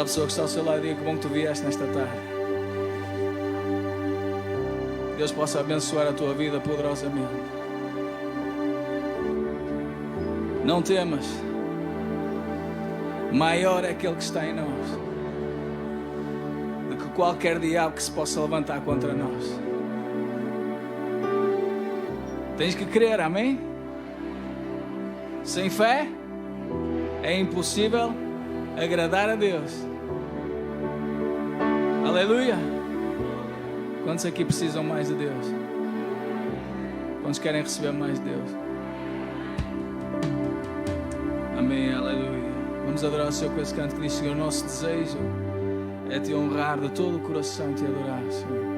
Para a pessoa que está ao seu lado, diga que bom que tu vieste nesta tarde. Deus possa abençoar a tua vida poderosamente. Não temas. Maior é aquele que está em nós do que qualquer diabo que se possa levantar contra nós. Tens que crer, amém? Sem fé é impossível agradar a Deus. Aleluia. Quantos aqui precisam mais de Deus? Quantos querem receber mais de Deus? Amém, aleluia. Vamos adorar o Senhor com esse canto que diz: Senhor, o nosso desejo é te honrar de todo o coração e te adorar, Senhor.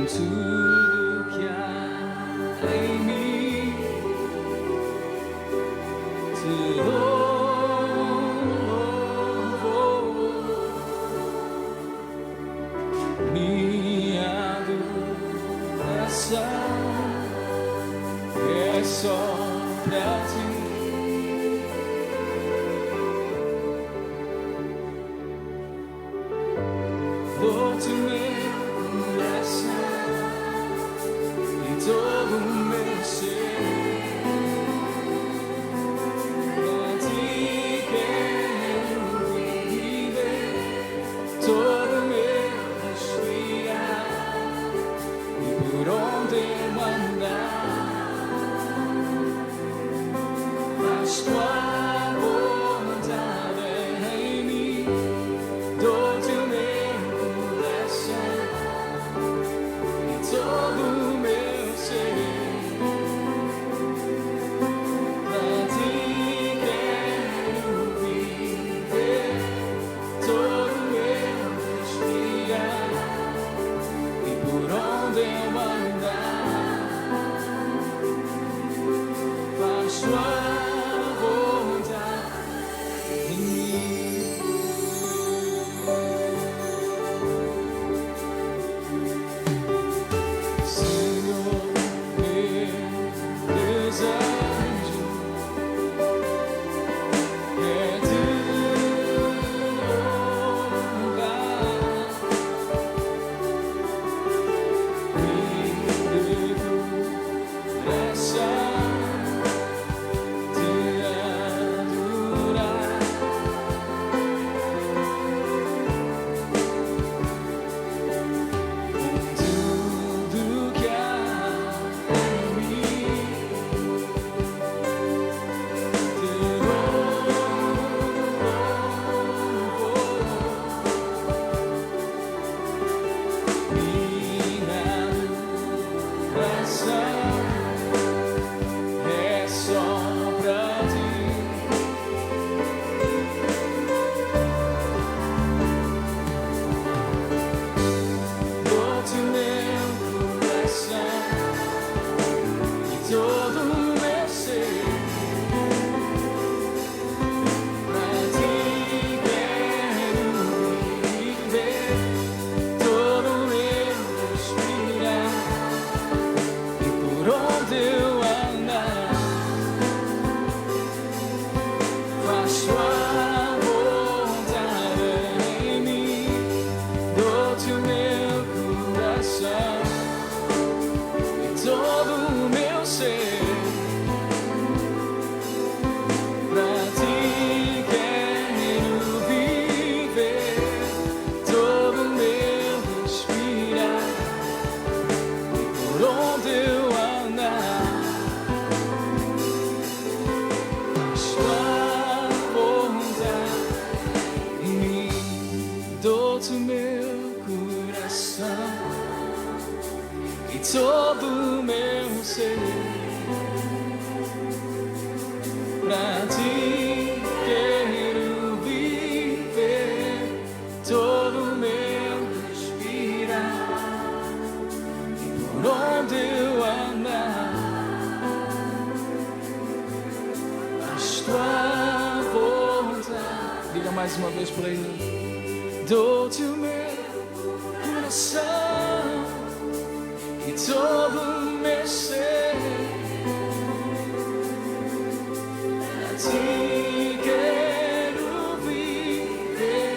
tudo que há em mim, te dou louvor. Minha adoração é só pra ti. Dou-te meu coração e todo o meu ser. Pra ti quero viver, todo o meu respirar e por onde eu andar, faz tua vontade em mim. Dou-te o meu coração e todo o meu ser. Pra ti quero viver, todo o meu respirar e por onde eu andar, faz tua vontade em mim. Senhor, meu desejo é te louvar, me dê coração te adorar. Tudo que há em mim, te louvo. Minha adoração é só pra ti. Dou-te meu coração e todo o meu ser. Pra ti quero viver, todo o meu respirar e por onde eu andar, faz tua vontade em mim. Dou-te o meu coração e todo o meu ser. Pra ti quero viver, todo o meu respirar e por onde eu andar, faz tua vontade em mim. Dou-te o meu coração e todo o meu ser. Pra ti quero viver, todo o meu respirar e por onde eu andar, faz tua vontade. Diga mais uma vez por aí. Dou-te o meu coração e todo o meu ser. Pra ti quero viver,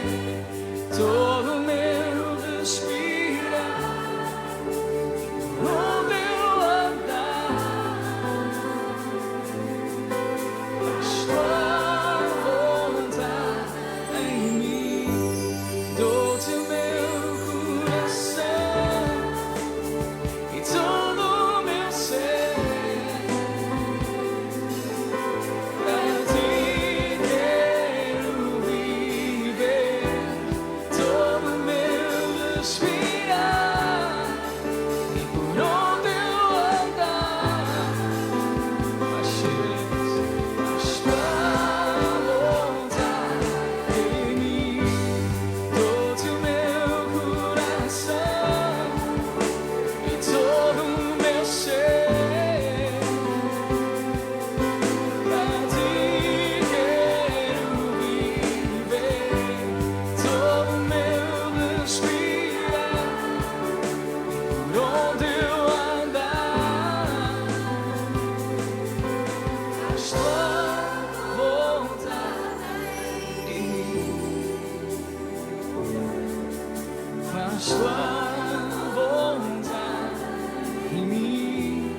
todo o meu respirar, por onde eu andar, faz tua vontade em mim. Dou-te o meu coração e todo o meu ser. Pra ti quero viver, todo o meu respirar e por onde eu andar, faz tua vontade em mim. Dou-te o meu coração tua vontade em mim,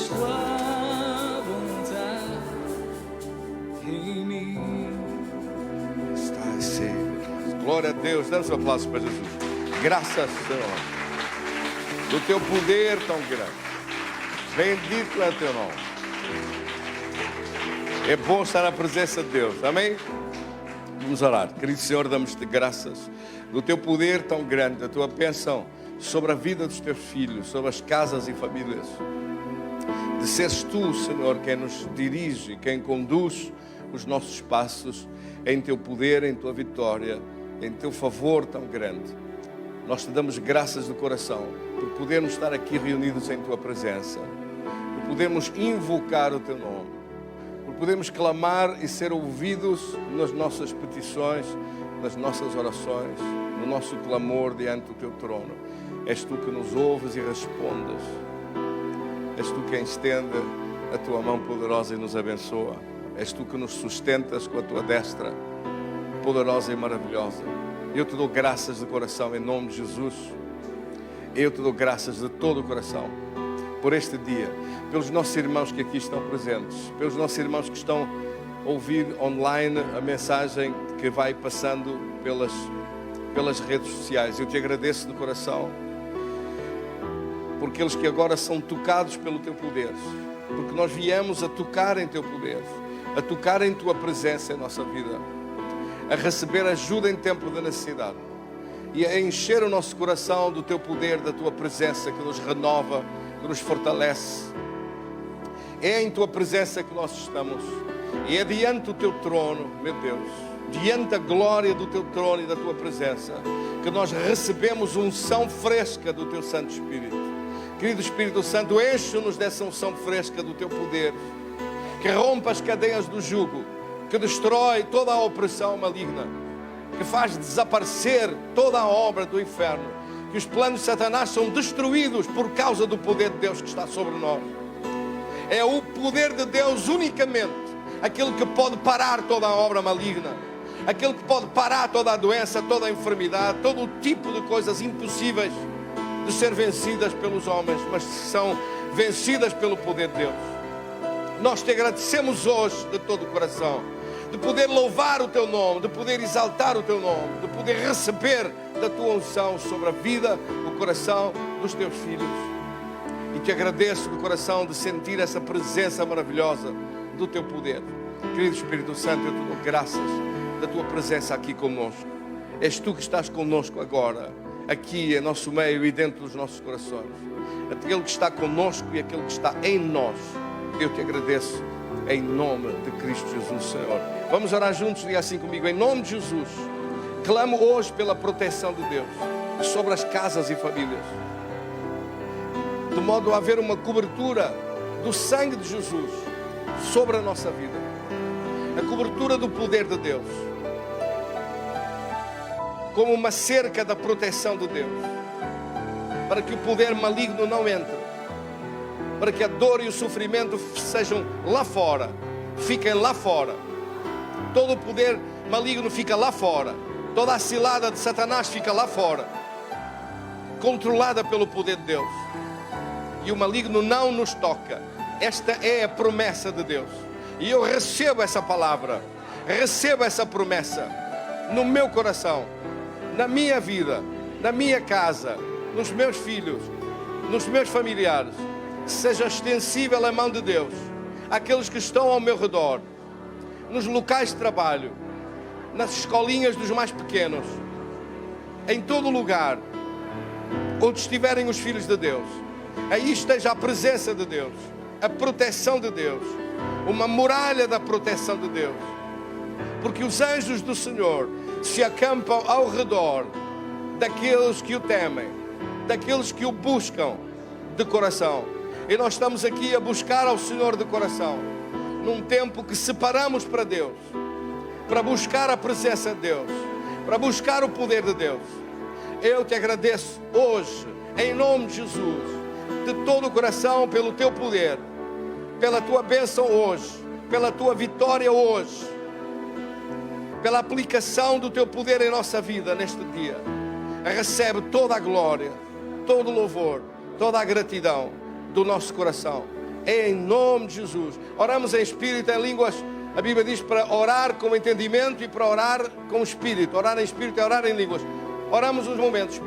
tua vontade em mim. Está sempre. Glória a Deus. Dá um aplauso para Jesus. Graças, Senhor, do teu poder tão grande. Bendito é o teu nome. É bom estar na presença de Deus. Amém? Vamos orar. Querido Senhor, damos-te graças do teu poder tão grande, da tua bênção sobre a vida dos teus filhos, sobre as casas e famílias. De seres tu, Senhor, quem nos dirige, quem conduz os nossos passos em teu poder, em tua vitória, em teu favor tão grande. Nós te damos graças do coração por podermos estar aqui reunidos em tua presença, por podermos invocar o teu nome, por podermos clamar e ser ouvidos nas nossas petições, nas nossas orações, no nosso clamor diante do teu trono. És tu que nos ouves e respondes. És tu quem estende a tua mão poderosa e nos abençoa. És tu que nos sustentas com a tua destra poderosa e maravilhosa. Eu te dou graças de coração em nome de Jesus. Eu te dou graças de todo o coração por este dia, pelos nossos irmãos que aqui estão presentes, pelos nossos irmãos que estão a ouvir online a mensagem que vai passando pelas redes sociais. Eu te agradeço de coração por aqueles que agora são tocados pelo teu poder, porque nós viemos a tocar em teu poder, a tocar em tua presença em nossa vida, a receber ajuda em tempo de necessidade e a encher o nosso coração do teu poder, da tua presença que nos renova, que nos fortalece. É em tua presença que nós estamos e é diante do teu trono, meu Deus, diante da glória do teu trono e da tua presença, que nós recebemos unção fresca do teu Santo Espírito. Querido Espírito Santo, enche-nos dessa unção fresca do teu poder, que rompa as cadeias do jugo, que destrói toda a opressão maligna, que faz desaparecer toda a obra do inferno, que os planos de Satanás são destruídos por causa do poder de Deus que está sobre nós. É o poder de Deus unicamente aquele que pode parar toda a obra maligna, aquele que pode parar toda a doença, toda a enfermidade, todo o tipo de coisas impossíveis de ser vencidas pelos homens, mas são vencidas pelo poder de Deus. Nós te agradecemos hoje de todo o coração, de poder louvar o teu nome, de poder exaltar o teu nome, de poder receber da tua unção sobre a vida, o coração dos teus filhos. E te agradeço do coração de sentir essa presença maravilhosa do teu poder. Querido Espírito Santo, eu te dou graças da tua presença aqui conosco. És tu que estás conosco agora, aqui em nosso meio e dentro dos nossos corações. Aquele que está conosco e aquele que está em nós. Eu te agradeço em nome de Cristo Jesus, Senhor. Vamos orar juntos, diga assim comigo, em nome de Jesus. Clamo hoje pela proteção de Deus sobre as casas e famílias, de modo a haver uma cobertura do sangue de Jesus sobre a nossa vida, a cobertura do poder de Deus, como uma cerca da proteção de Deus, para que o poder maligno não entre, para que a dor e o sofrimento sejam lá fora, fiquem lá fora, todo o poder maligno fica lá fora, toda a cilada de Satanás fica lá fora, controlada pelo poder de Deus, e o maligno não nos toca. Esta é a promessa de Deus, e eu recebo essa palavra, recebo essa promessa no meu coração, na minha vida, na minha casa, nos meus filhos, nos meus familiares. Seja extensível a mão de Deus àqueles que estão ao meu redor, nos locais de trabalho, nas escolinhas dos mais pequenos, em todo lugar onde estiverem os filhos de Deus. Aí esteja a presença de Deus, a proteção de Deus, uma muralha da proteção de Deus, porque os anjos do Senhor se acampam ao redor daqueles que o temem, daqueles que o buscam de coração. E nós estamos aqui a buscar ao Senhor de coração, num tempo que separamos para Deus, para buscar a presença de Deus, para buscar o poder de Deus. Eu te agradeço hoje, em nome de Jesus, de todo o coração, pelo teu poder, pela tua bênção hoje, pela tua vitória hoje, pela aplicação do Teu poder em nossa vida neste dia. Recebe toda a glória, todo o louvor, toda a gratidão do nosso coração. Em nome de Jesus. Oramos em espírito, em línguas. A Bíblia diz para orar com entendimento e para orar com espírito. Orar em espírito é orar em línguas. Oramos uns momentos.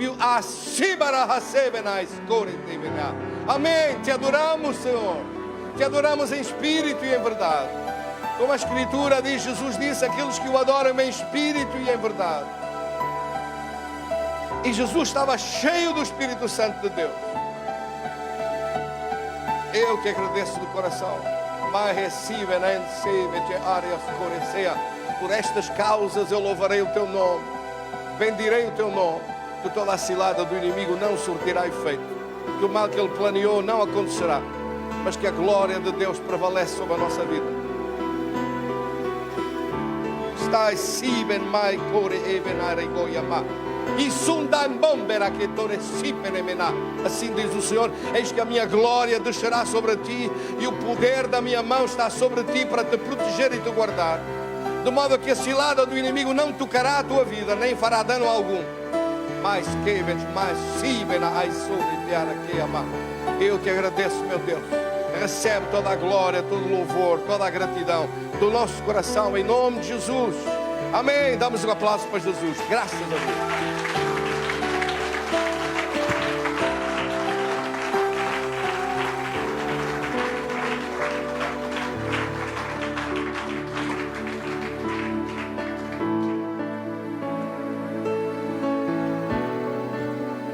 Amém. Te adoramos, Senhor. Te adoramos em espírito e em verdade. Como a Escritura diz, Jesus disse: aqueles que o adoram em espírito e em verdade. E Jesus estava cheio do Espírito Santo de Deus. Eu te agradeço do coração. Por estas causas eu louvarei o Teu nome. Bendirei o Teu nome. Que toda a cilada do inimigo não surtirá efeito. Que o mal que ele planeou não acontecerá. Mas que a glória de Deus prevalece sobre a nossa vida. Assim diz o Senhor: eis que a minha glória descerá sobre ti, e o poder da minha mão está sobre ti para te proteger e te guardar, de modo que a cilada do inimigo não tocará a tua vida, nem fará dano algum. Eu te agradeço, meu Deus. Recebe toda a glória, todo o louvor, toda a gratidão do nosso coração, em nome de Jesus. Amém. Damos um aplauso para Jesus. Graças a Deus.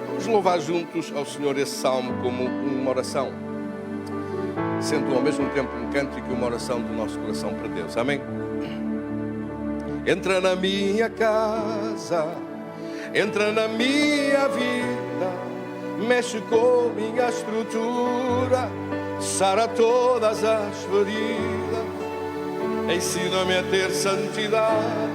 Vamos louvar juntos ao Senhor esse salmo como uma oração, sendo ao mesmo tempo um cântico e uma oração do nosso coração para Deus. Amém? Entra na minha casa, entra na minha vida, mexe com minha estrutura, sara todas as feridas, ensina-me a ter santidade,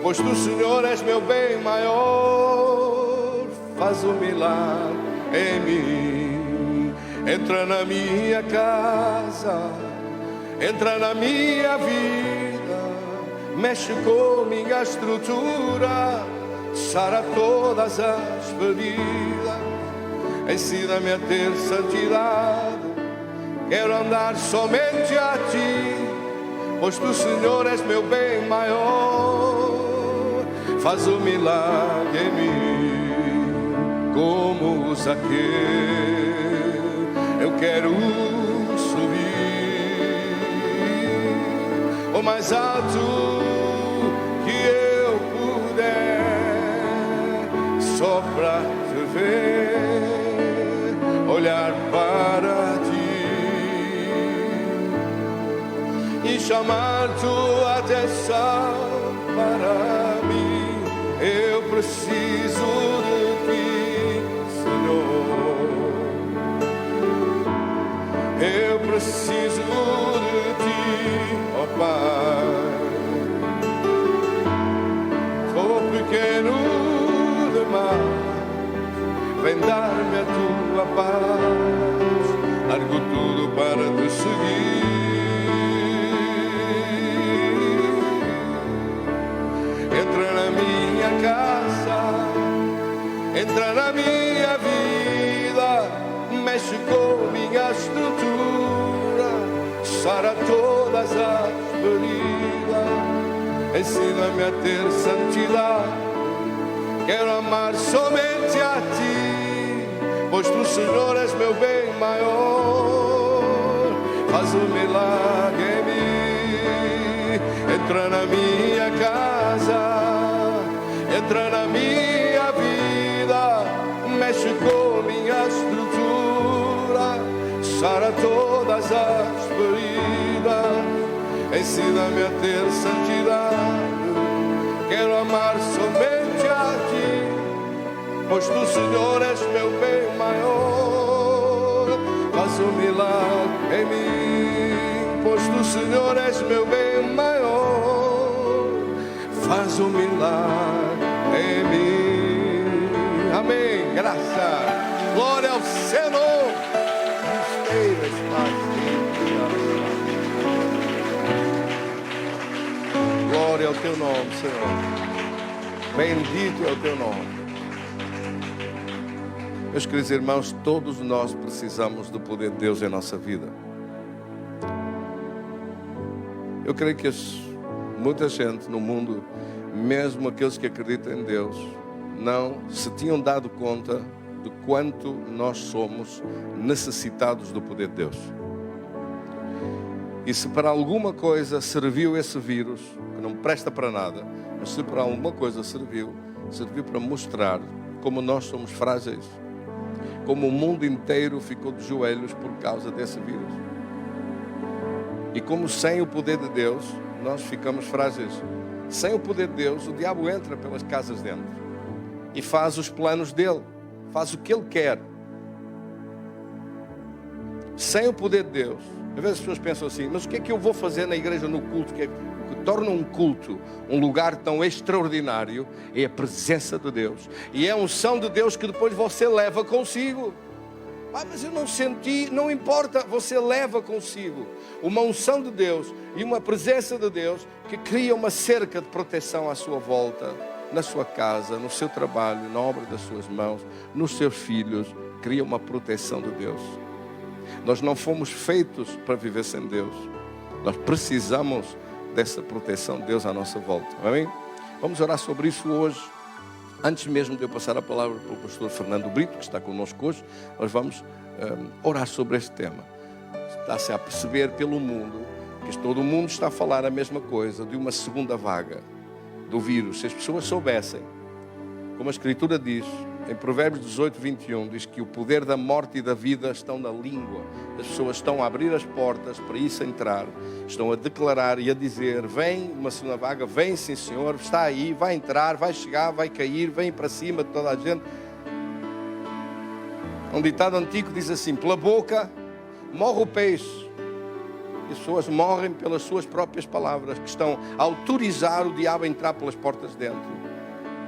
pois Tu, Senhor, és meu bem maior. Faz um milagre em mim. Entra na minha casa, entra na minha vida, mexe com minha estrutura, sara todas as feridas, ensina-me a ter santidade. Quero andar somente a Ti, pois Tu, Senhor, és meu bem maior. Faz um milagre em mim, como Zaqueu. Eu quero subir o mais alto que eu puder, só para Te ver, olhar para Ti e chamar Tua atenção para mim. Eu preciso de Ti, Senhor. Eu preciso de Ti, ó Pai. Sou pequeno demais, vem dar-me a Tua paz. Largo tudo para Te seguir. Entra na minha casa, entra na minha vida, mexe com minha estrutura, sara todas as feridas, ensina-me a ter santidade. Quero amar somente a Ti, pois Tu, Senhor, és meu bem maior. Faz um milagre em mim. Entra na minha casa, entra na minha vida, mexe com minha estrutura, sara todas as feridas, ensina-me a ter santidade. Quero amar somente a Ti, pois Tu, Senhor, és meu bem maior. Faz um milagre em mim, pois Tu, Senhor, és meu bem maior. Faz um milagre em mim. Amém. Graça. Glória ao Senhor. o teu nome, Senhor. Bendito é o teu nome. Meus queridos irmãos, todos nós precisamos do poder de Deus em nossa vida. Eu creio que muita gente no mundo, mesmo aqueles que acreditam em Deus, não se tinham dado conta de quanto nós somos necessitados do poder de Deus. E se para alguma coisa serviu esse vírus, que não presta para nada, mas se para alguma coisa serviu para mostrar como nós somos frágeis, como o mundo inteiro ficou de joelhos por causa desse vírus. E como sem o poder de Deus, nós ficamos frágeis. Sem o poder de Deus, o diabo entra pelas casas dentro e faz os planos dele, faz o que ele quer. Sem o poder de Deus, às vezes as pessoas pensam assim, mas o que é que eu vou fazer na igreja, no culto? O que torna um culto um lugar tão extraordinário é a presença de Deus. E é a unção de Deus que depois você leva consigo. Mas eu não senti, não importa, você leva consigo uma unção de Deus e uma presença de Deus que cria uma cerca de proteção à sua volta, na sua casa, no seu trabalho, na obra das suas mãos, nos seus filhos, cria uma proteção de Deus. Nós não fomos feitos para viver sem Deus. Nós precisamos dessa proteção de Deus à nossa volta. Amém? Vamos orar sobre isso hoje. Antes mesmo de eu passar a palavra para o pastor Fernando Brito, que está connosco hoje, nós vamos orar sobre este tema. Está-se a perceber pelo mundo que todo o mundo está a falar a mesma coisa, de uma segunda vaga do vírus. Se as pessoas soubessem, como a Escritura diz, em Provérbios 18, 21, diz que o poder da morte e da vida estão na língua. As pessoas estão a abrir as portas para isso entrar, estão a declarar e a dizer, vem uma segunda vaga, vem sim Senhor, está aí, vai entrar, vai chegar, vai cair, vem para cima de toda a gente. Um ditado antigo diz assim, pela boca morre o peixe. E as pessoas morrem pelas suas próprias palavras, que estão a autorizar o diabo a entrar pelas portas dentro.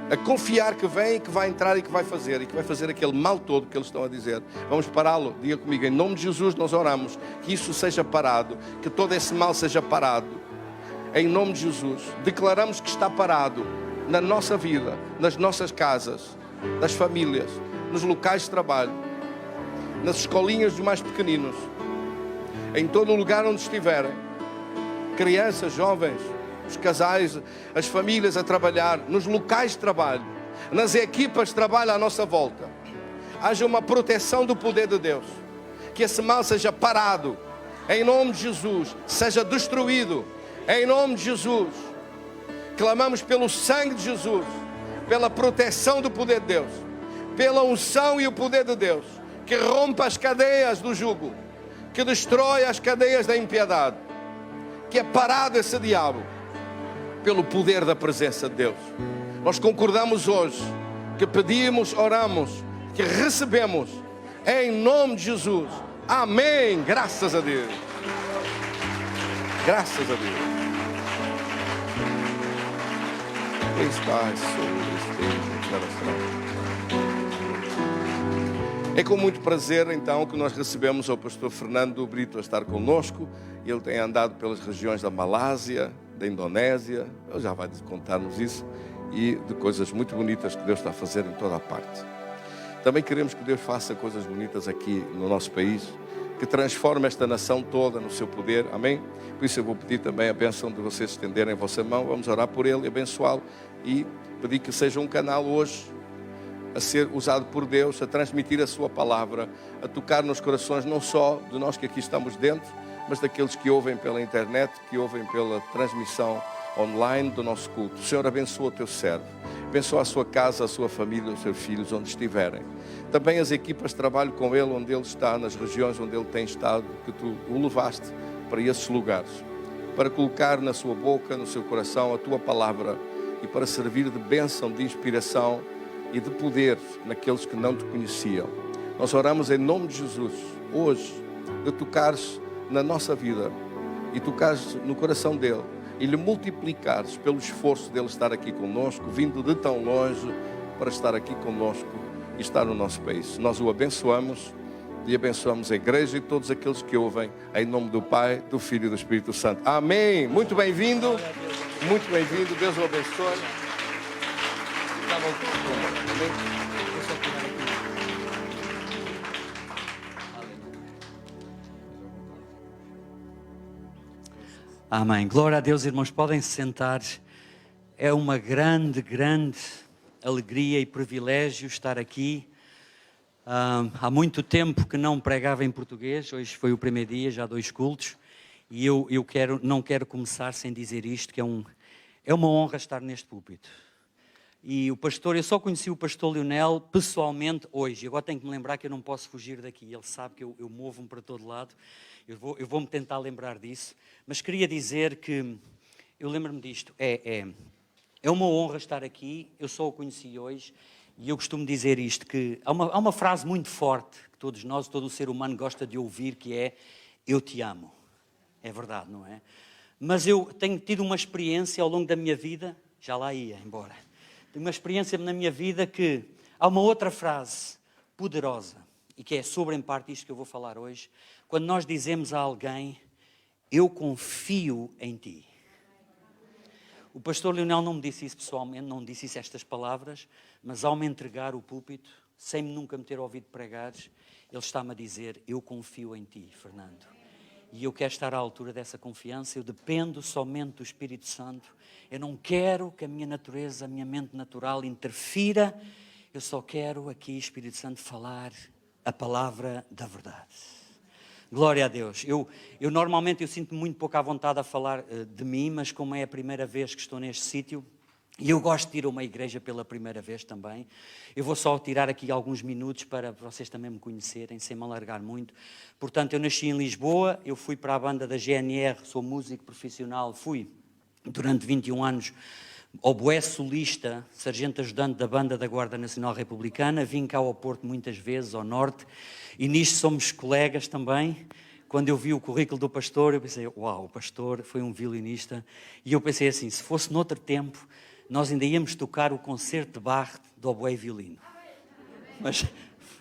A confiar que vem, que vai entrar e que vai fazer aquele mal todo que eles estão a dizer. Vamos pará-lo. Diga comigo, em nome de Jesus nós oramos que isso seja parado, que todo esse mal seja parado. Em nome de Jesus, declaramos que está parado na nossa vida, nas nossas casas, nas famílias, nos locais de trabalho, nas escolinhas dos mais pequeninos, em todo o lugar onde estiverem, crianças, jovens, os casais, as famílias a trabalhar, nos locais de trabalho, nas equipas de trabalho à nossa volta. Haja uma proteção do poder de Deus. Que esse mal seja parado. Em nome de Jesus. Seja destruído. Em nome de Jesus. Clamamos pelo sangue de Jesus. Pela proteção do poder de Deus. Pela unção e o poder de Deus. Que rompa as cadeias do jugo. Que destrói as cadeias da impiedade. Que é parado esse diabo. Pelo poder da presença de Deus. Nós concordamos hoje que pedimos, oramos, que recebemos em nome de Jesus. Amém. Graças a Deus. Graças a Deus. É com muito prazer então que nós recebemos o pastor Fernando Brito a estar conosco. Ele tem andado pelas regiões da Malásia, da Indonésia, ele já vai contar-nos isso, e de coisas muito bonitas que Deus está a fazer em toda a parte. Também queremos que Deus faça coisas bonitas aqui no nosso país, que transforme esta nação toda no seu poder, amém? Por isso eu vou pedir também a bênção de vocês estenderem a vossa mão, vamos orar por ele, abençoá-lo, e pedir que seja um canal hoje a ser usado por Deus, a transmitir a sua palavra, a tocar nos corações não só de nós que aqui estamos dentro, mas daqueles que ouvem pela internet, que ouvem pela transmissão online do nosso culto. Senhor, abençoa o teu servo. Abençoa a sua casa, a sua família, os seus filhos, onde estiverem. Também as equipas de trabalho com ele, onde ele está, nas regiões onde ele tem estado, que tu o levaste para esses lugares, para colocar na sua boca, no seu coração, a tua palavra e para servir de bênção, de inspiração e de poder naqueles que não te conheciam. Nós oramos em nome de Jesus, hoje, de tocares na nossa vida e tocares no coração dele e lhe multiplicares pelo esforço dele estar aqui conosco, vindo de tão longe para estar aqui conosco e estar no nosso país. Nós o abençoamos e abençoamos a igreja e todos aqueles que ouvem, em nome do Pai, do Filho e do Espírito Santo. Amém. Muito bem-vindo. Muito bem-vindo, Deus o abençoe. Está bom, amém? Vou só tirar aqui. Amém. Glória a Deus, irmãos. Podem se sentar. É uma grande, grande alegria e privilégio estar aqui. Há muito tempo que não pregava em português. Hoje foi o primeiro dia, já 2 cultos. E eu não quero começar sem dizer isto, que é uma honra estar neste púlpito. E o pastor, eu só conheci o pastor Leonel pessoalmente hoje. Agora tenho que me lembrar que eu não posso fugir daqui. Ele sabe que eu movo-me para todo lado. Eu vou-me tentar lembrar disso. Mas queria dizer que, eu lembro-me disto, é uma honra estar aqui. Eu só o conheci hoje. E eu costumo dizer isto, que há uma frase muito forte que todos nós, todo o ser humano gosta de ouvir, que é: eu te amo. É verdade, não é? Mas eu tenho tido uma experiência ao longo da minha vida, já lá ia embora. Tenho uma experiência na minha vida que há uma outra frase poderosa, e que é sobre, em parte, isto que eu vou falar hoje. Quando nós dizemos a alguém: eu confio em ti. O pastor Leonel não me disse isso pessoalmente, não me disse estas palavras, mas ao me entregar o púlpito, sem nunca me ter ouvido pregar, ele está-me a dizer: eu confio em ti, Fernando. E eu quero estar à altura dessa confiança. Eu dependo somente do Espírito Santo. Eu não quero que a minha natureza, a minha mente natural interfira. Eu só quero aqui, Espírito Santo, falar a palavra da verdade. Glória a Deus. Eu normalmente sinto-me muito pouco à vontade a falar de mim, mas como é a primeira vez que estou neste sítio, e eu gosto de ir a uma igreja pela primeira vez também, eu vou só tirar aqui alguns minutos para vocês também me conhecerem, sem me alargar muito. Portanto, eu nasci em Lisboa, eu fui para a banda da GNR, sou músico profissional, fui durante 21 anos oboé solista, sargento ajudante da banda da Guarda Nacional Republicana, vim cá ao Porto muitas vezes, ao Norte, e nisto somos colegas também. Quando eu vi o currículo do pastor, eu pensei: uau, o pastor foi um violinista. E eu pensei assim: se fosse noutro tempo, nós ainda íamos tocar o concerto de Bach do oboé e violino. Mas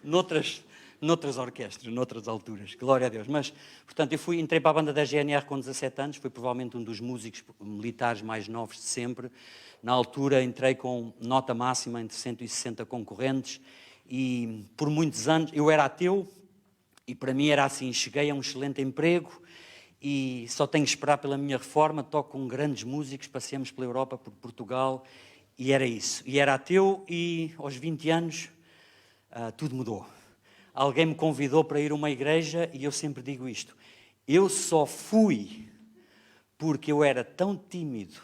noutras orquestras, noutras alturas. Glória a Deus. Mas, portanto, entrei para a banda da GNR com 17 anos, fui provavelmente um dos músicos militares mais novos de sempre. Na altura entrei com nota máxima entre 160 concorrentes e por muitos anos eu era ateu e para mim era assim: cheguei a um excelente emprego e só tenho que esperar pela minha reforma, toco com grandes músicos, passeamos pela Europa, por Portugal, e era isso. E era ateu e aos 20 anos tudo mudou. Alguém me convidou para ir a uma igreja e eu sempre digo isto: eu só fui porque eu era tão tímido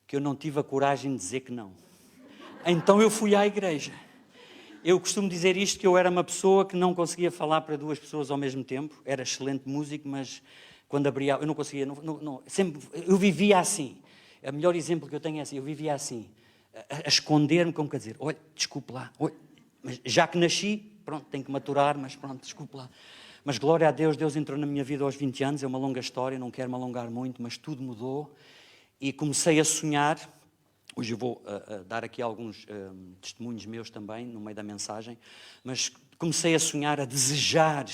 que eu não tive a coragem de dizer que não. Então eu fui à igreja. Eu costumo dizer isto, que eu era uma pessoa que não conseguia falar para 2 pessoas ao mesmo tempo. Era excelente músico, mas quando abria, eu não conseguia, sempre, eu vivia assim. O melhor exemplo que eu tenho é assim: eu vivia assim, a esconder-me, como quer dizer, olha, desculpe lá, olha, mas já que nasci, pronto, tenho que maturar, mas pronto, desculpe lá. Mas glória a Deus, Deus entrou na minha vida aos 20 anos, é uma longa história, não quero me alongar muito, mas tudo mudou e comecei a sonhar. Hoje eu vou dar aqui alguns testemunhos meus também, no meio da mensagem, mas comecei a sonhar, a desejar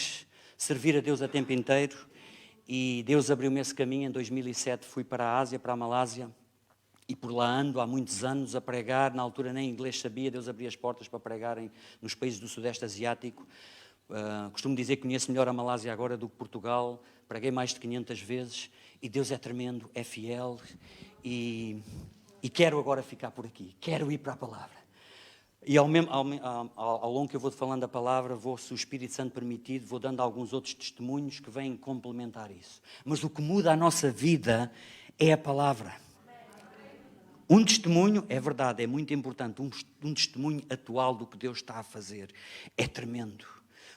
servir a Deus a tempo inteiro, e Deus abriu-me esse caminho. Em 2007 fui para a Ásia, para a Malásia, e por lá ando há muitos anos a pregar. Na altura nem inglês sabia, Deus abria as portas para pregarem nos países do Sudeste Asiático. Costumo dizer que conheço melhor a Malásia agora do que Portugal, preguei mais de 500 vezes, e Deus é tremendo, é fiel, e quero agora ficar por aqui, quero ir para a palavra. E ao longo que eu vou falando a palavra, se o Espírito Santo permitir, vou dando alguns outros testemunhos que vêm complementar isso. Mas o que muda a nossa vida é a palavra. Um testemunho, é verdade, é muito importante, um testemunho atual do que Deus está a fazer. É tremendo,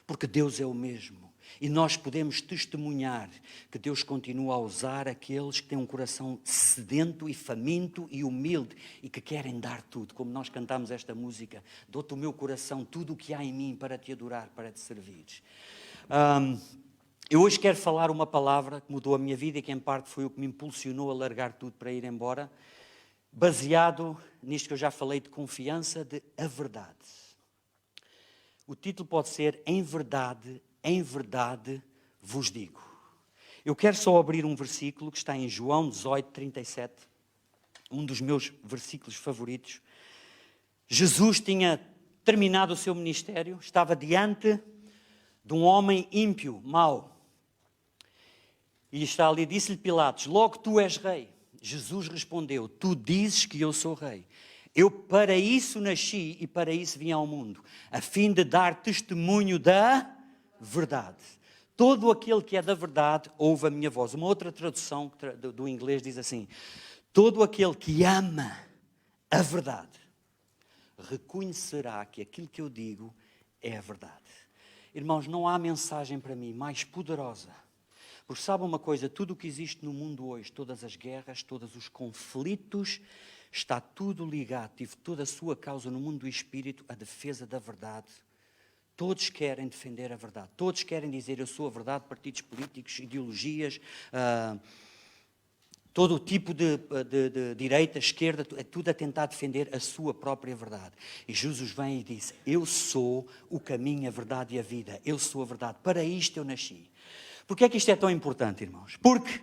porque Deus é o mesmo. E nós podemos testemunhar que Deus continua a usar aqueles que têm um coração sedento e faminto e humilde e que querem dar tudo. Como nós cantamos esta música: dou-te o meu coração, tudo o que há em mim para te adorar, para te servir. Eu hoje quero falar uma palavra que mudou a minha vida e que em parte foi o que me impulsionou a largar tudo para ir embora, baseado nisto que eu já falei de confiança, de a verdade. O título pode ser: em verdade vos digo. Eu quero só abrir um versículo que está em João 18, 37. um dos meus versículos favoritos. Jesus tinha terminado o seu ministério, estava diante de um homem ímpio, mau. E está ali, disse-lhe Pilatos, logo tu és rei. Jesus respondeu, tu dizes que eu sou rei. Eu para isso nasci e para isso vim ao mundo, a fim de dar testemunho da verdade. Todo aquele que é da verdade ouve a minha voz. Uma outra tradução do inglês diz assim, todo aquele que ama a verdade reconhecerá que aquilo que eu digo é a verdade. Irmãos, não há mensagem para mim mais poderosa. Porque sabe uma coisa, tudo o que existe no mundo hoje, todas as guerras, todos os conflitos, está tudo ligado, tive toda a sua causa no mundo do Espírito, a defesa da verdade. Todos querem defender a verdade, todos querem dizer eu sou a verdade, partidos políticos, ideologias, todo o tipo de direita, esquerda, é tudo a tentar defender a sua própria verdade. E Jesus vem e diz, eu sou o caminho, a verdade e a vida, eu sou a verdade, para isto eu nasci. Porquê é que isto é tão importante, irmãos? Porque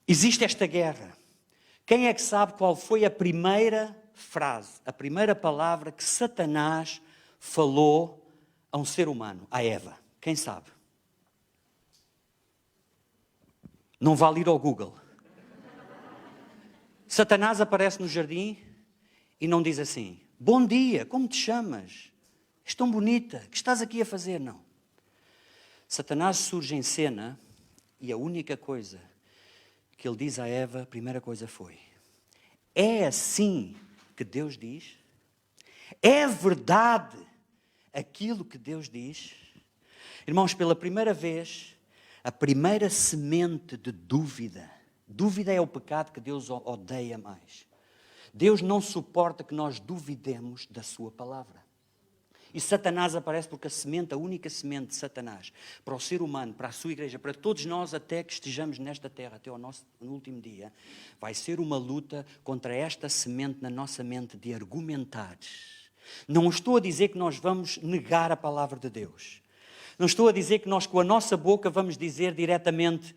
existe esta guerra. Quem é que sabe qual foi a primeira frase, a primeira palavra que Satanás falou a um ser humano, a Eva? Quem sabe? Não vale ir ao Google. Satanás aparece no jardim e não diz assim, bom dia, como te chamas? És tão bonita, o que estás aqui a fazer? Não. Satanás surge em cena e a única coisa que ele diz a Eva, a primeira coisa foi, é assim que Deus diz? É verdade aquilo que Deus diz? Irmãos, pela primeira vez, a primeira semente de dúvida, dúvida é o pecado que Deus odeia mais. Deus não suporta que nós duvidemos da sua palavra. E Satanás aparece porque a semente, a única semente de Satanás, para o ser humano, para a sua igreja, para todos nós até que estejamos nesta terra, até ao nosso último dia, vai ser uma luta contra esta semente na nossa mente de argumentar. Não estou a dizer que nós vamos negar a palavra de Deus. Não estou a dizer que nós com a nossa boca vamos dizer diretamente,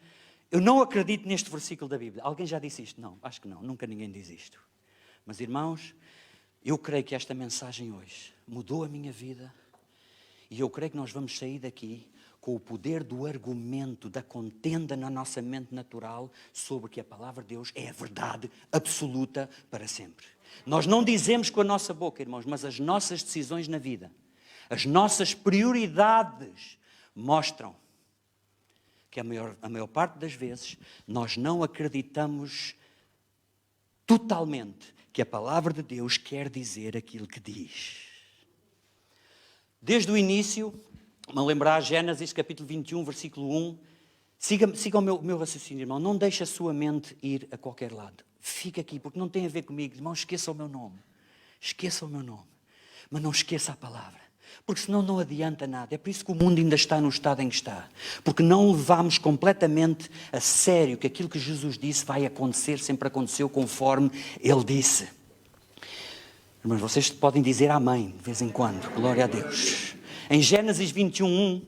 eu não acredito neste versículo da Bíblia. Alguém já disse isto? Não, acho que não, nunca ninguém diz isto. Mas irmãos, eu creio que esta mensagem hoje mudou a minha vida e eu creio que nós vamos sair daqui com o poder do argumento, da contenda na nossa mente natural sobre que a palavra de Deus é a verdade absoluta para sempre. Nós não dizemos com a nossa boca, irmãos, mas as nossas decisões na vida, as nossas prioridades mostram que a maior parte das vezes nós não acreditamos totalmente que a palavra de Deus quer dizer aquilo que diz. Desde o início, me lembrar Gênesis capítulo 21, versículo 1, siga o meu raciocínio, irmão, não deixe a sua mente ir a qualquer lado. Fica aqui, porque não tem a ver comigo, irmão, esqueça o meu nome, mas não esqueça a palavra. Porque senão não adianta nada. É por isso que o mundo ainda está no estado em que está. Porque não levamos completamente a sério que aquilo que Jesus disse vai acontecer, sempre aconteceu conforme Ele disse. Mas vocês podem dizer amém de vez em quando. Glória a Deus. Em Gênesis 21:1,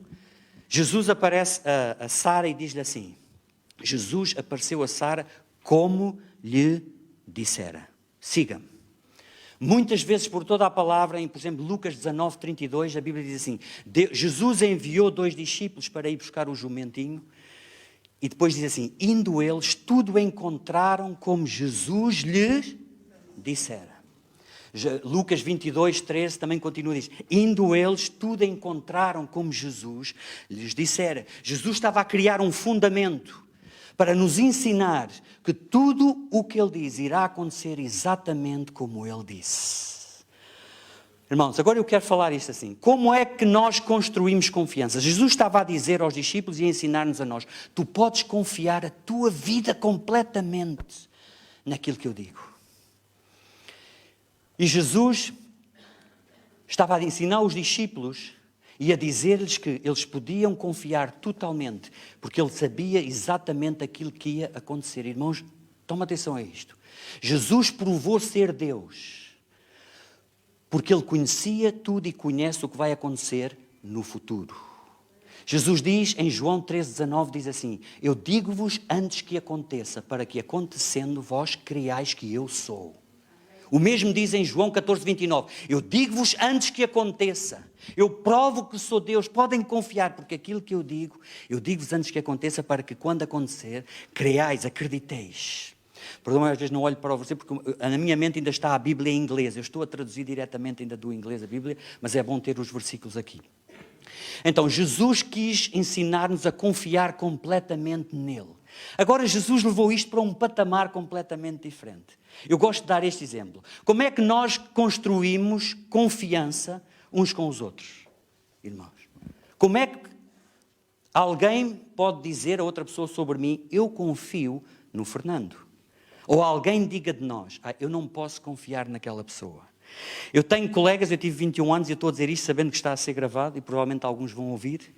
Jesus aparece a Sara e diz-lhe assim. Jesus apareceu a Sara como lhe dissera. Siga-me. Muitas vezes por toda a palavra, por exemplo, Lucas 19:32, a Bíblia diz assim, Jesus enviou 2 discípulos para ir buscar o jumentinho e depois diz assim, indo eles, tudo encontraram como Jesus lhes dissera. Lucas 22:13 também continua a dizer, indo eles, tudo encontraram como Jesus lhes dissera. Jesus estava a criar um fundamento para nos ensinar que tudo o que Ele diz irá acontecer exatamente como Ele disse. Irmãos, agora eu quero falar isto assim. Como é que nós construímos confiança? Jesus estava a dizer aos discípulos e a ensinar-nos a nós, tu podes confiar a tua vida completamente naquilo que eu digo. E Jesus estava a ensinar os discípulos e a dizer-lhes que eles podiam confiar totalmente, porque Ele sabia exatamente aquilo que ia acontecer. Irmãos, toma atenção a isto. Jesus provou ser Deus, porque Ele conhecia tudo e conhece o que vai acontecer no futuro. Jesus diz em João 13,19, diz assim: eu digo-vos antes que aconteça, para que acontecendo vós creiais que eu sou. O mesmo diz em João 14,29, eu digo-vos antes que aconteça, eu provo que sou Deus, podem confiar, porque aquilo que eu digo-vos antes que aconteça, para que quando acontecer, creiais, acrediteis. Perdão, às vezes não olho para o versículo, porque na minha mente ainda está a Bíblia em inglês, eu estou a traduzir diretamente ainda do inglês a Bíblia, mas é bom ter os versículos aqui. Então, Jesus quis ensinar-nos a confiar completamente nele. Agora, Jesus levou isto para um patamar completamente diferente. Eu gosto de dar este exemplo. Como é que nós construímos confiança uns com os outros, irmãos? Como é que alguém pode dizer a outra pessoa sobre mim, eu confio no Fernando? Ou alguém diga de nós, eu não posso confiar naquela pessoa. Eu tenho colegas, eu tive 21 anos e eu estou a dizer isto sabendo que está a ser gravado e provavelmente alguns vão ouvir,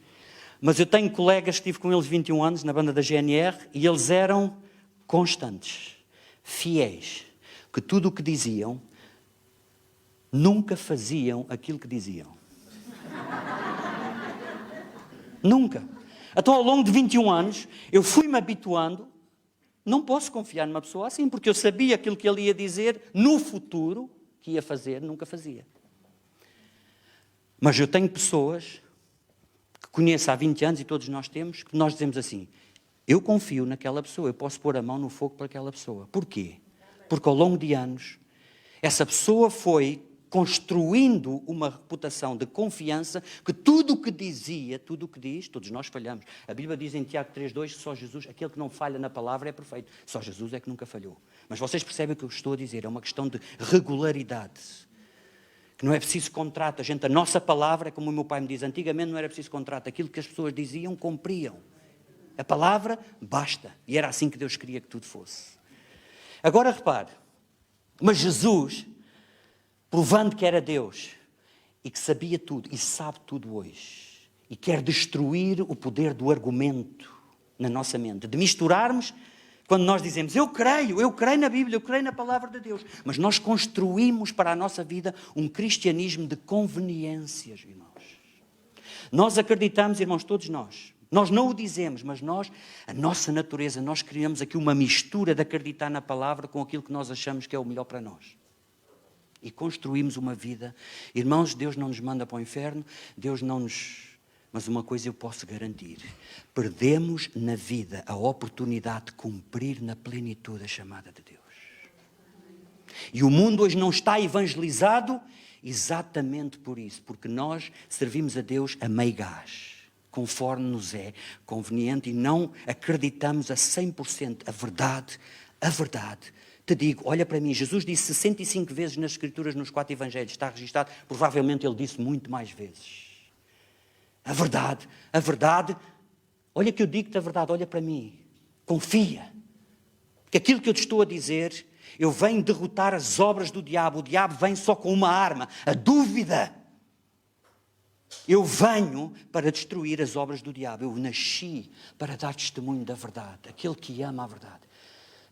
mas eu tenho colegas que tive com eles 21 anos na banda da GNR e eles eram constantes, fiéis, que tudo o que diziam, nunca faziam aquilo que diziam. Nunca. Então ao longo de 21 anos eu fui-me habituando, não posso confiar numa pessoa assim, porque eu sabia aquilo que ele ia dizer no futuro, que ia fazer, nunca fazia. Mas eu tenho pessoas que conheço há 20 anos e todos nós temos, que nós dizemos assim, eu confio naquela pessoa, eu posso pôr a mão no fogo para aquela pessoa. Porquê? Porque ao longo de anos, essa pessoa foi construindo uma reputação de confiança, que tudo o que dizia, tudo o que diz, todos nós falhamos. A Bíblia diz em Tiago 3,2 que só Jesus, aquele que não falha na palavra é perfeito. Só Jesus é que nunca falhou. Mas vocês percebem o que eu estou a dizer, é uma questão de regularidade. Que não é preciso contrato. A nossa palavra, é como o meu pai me diz, antigamente não era preciso contrato. Aquilo que as pessoas diziam, cumpriam. A palavra, basta. E era assim que Deus queria que tudo fosse. Agora repare, mas Jesus, provando que era Deus e que sabia tudo e sabe tudo hoje e quer destruir o poder do argumento na nossa mente, de misturarmos quando nós dizemos eu creio na Bíblia, eu creio na palavra de Deus, mas nós construímos para a nossa vida um cristianismo de conveniências, irmãos. Nós acreditamos, irmãos, todos nós não o dizemos, mas a nossa natureza, nós criamos aqui uma mistura de acreditar na palavra com aquilo que nós achamos que é o melhor para nós. E construímos uma vida. Irmãos, Deus não nos manda para o inferno, Deus não nos... Mas uma coisa eu posso garantir, perdemos na vida a oportunidade de cumprir na plenitude a chamada de Deus. E o mundo hoje não está evangelizado exatamente por isso, porque nós servimos a Deus a meio gás, conforme nos é conveniente e não acreditamos a 100% a verdade. Te digo, olha para mim, Jesus disse 65 vezes nas Escrituras, nos 4 Evangelhos, está registado, provavelmente ele disse muito mais vezes. A verdade, olha que eu digo-te a verdade, olha para mim, confia, que aquilo que eu te estou a dizer, eu venho derrotar as obras do diabo, o diabo vem só com uma arma, a dúvida. Eu venho para destruir as obras do diabo, eu nasci para dar testemunho da verdade, aquele que ama a verdade.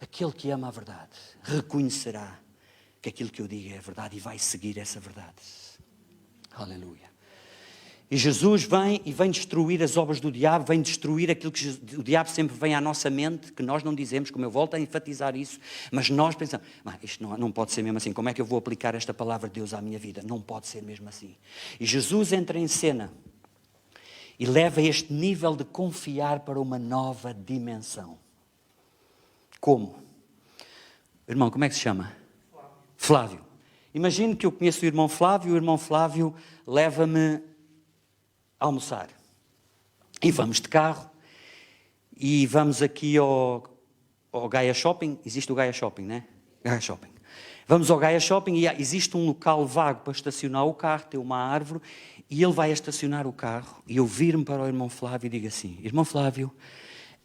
Aquele que ama a verdade reconhecerá que aquilo que eu digo é a verdade e vai seguir essa verdade. Aleluia. E Jesus vem destruir as obras do diabo, vem destruir aquilo que o diabo sempre vem à nossa mente, que nós não dizemos, como eu volto a enfatizar isso, mas nós pensamos, isto não pode ser mesmo assim, como é que eu vou aplicar esta palavra de Deus à minha vida? Não pode ser mesmo assim. E Jesus entra em cena e leva este nível de confiar para uma nova dimensão. Como? Irmão, como é que se chama? Flávio. Imagino que eu conheço o irmão Flávio leva-me a almoçar. E vamos de carro, e vamos aqui ao Gaia Shopping, existe o Gaia Shopping, não é? Gaia Shopping. Vamos ao Gaia Shopping e existe um local vago para estacionar o carro, tem uma árvore, e ele vai estacionar o carro, e eu viro-me para o irmão Flávio e digo assim, irmão Flávio,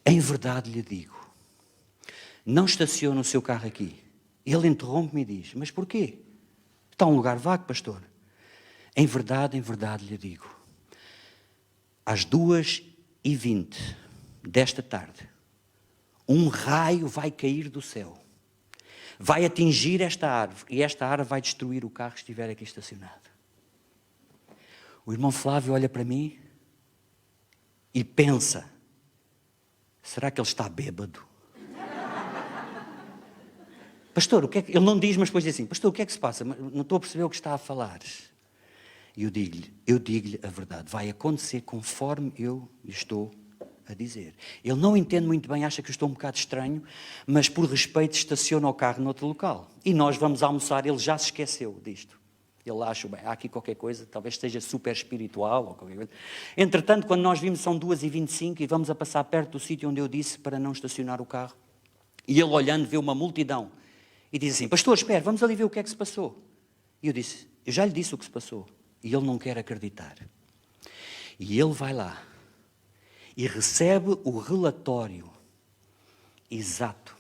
em verdade lhe digo, não estaciona o seu carro aqui. Ele interrompe-me e diz, mas porquê? Está um lugar vago, pastor. Em verdade lhe digo, às 2h20 desta tarde, um raio vai cair do céu, vai atingir esta árvore, e esta árvore vai destruir o carro que estiver aqui estacionado. O irmão Flávio olha para mim e pensa, será que ele está bêbado? Pastor, o que é que... Ele não diz, mas depois diz assim, pastor, o que é que se passa? Não estou a perceber o que está a falar. E eu digo-lhe a verdade, vai acontecer conforme eu estou a dizer. Ele não entende muito bem, acha que eu estou um bocado estranho, mas por respeito estaciona o carro noutro local. E nós vamos almoçar, ele já se esqueceu disto. Ele acha, bem, há aqui qualquer coisa, talvez seja super espiritual ou qualquer coisa. Entretanto, quando nós vimos, são 2h25 e vamos a passar perto do sítio onde eu disse para não estacionar o carro. E ele olhando vê uma multidão. E diz assim, pastor, espera, vamos ali ver o que é que se passou. E eu disse, eu já lhe disse o que se passou. E ele não quer acreditar. E ele vai lá e recebe o relatório exato,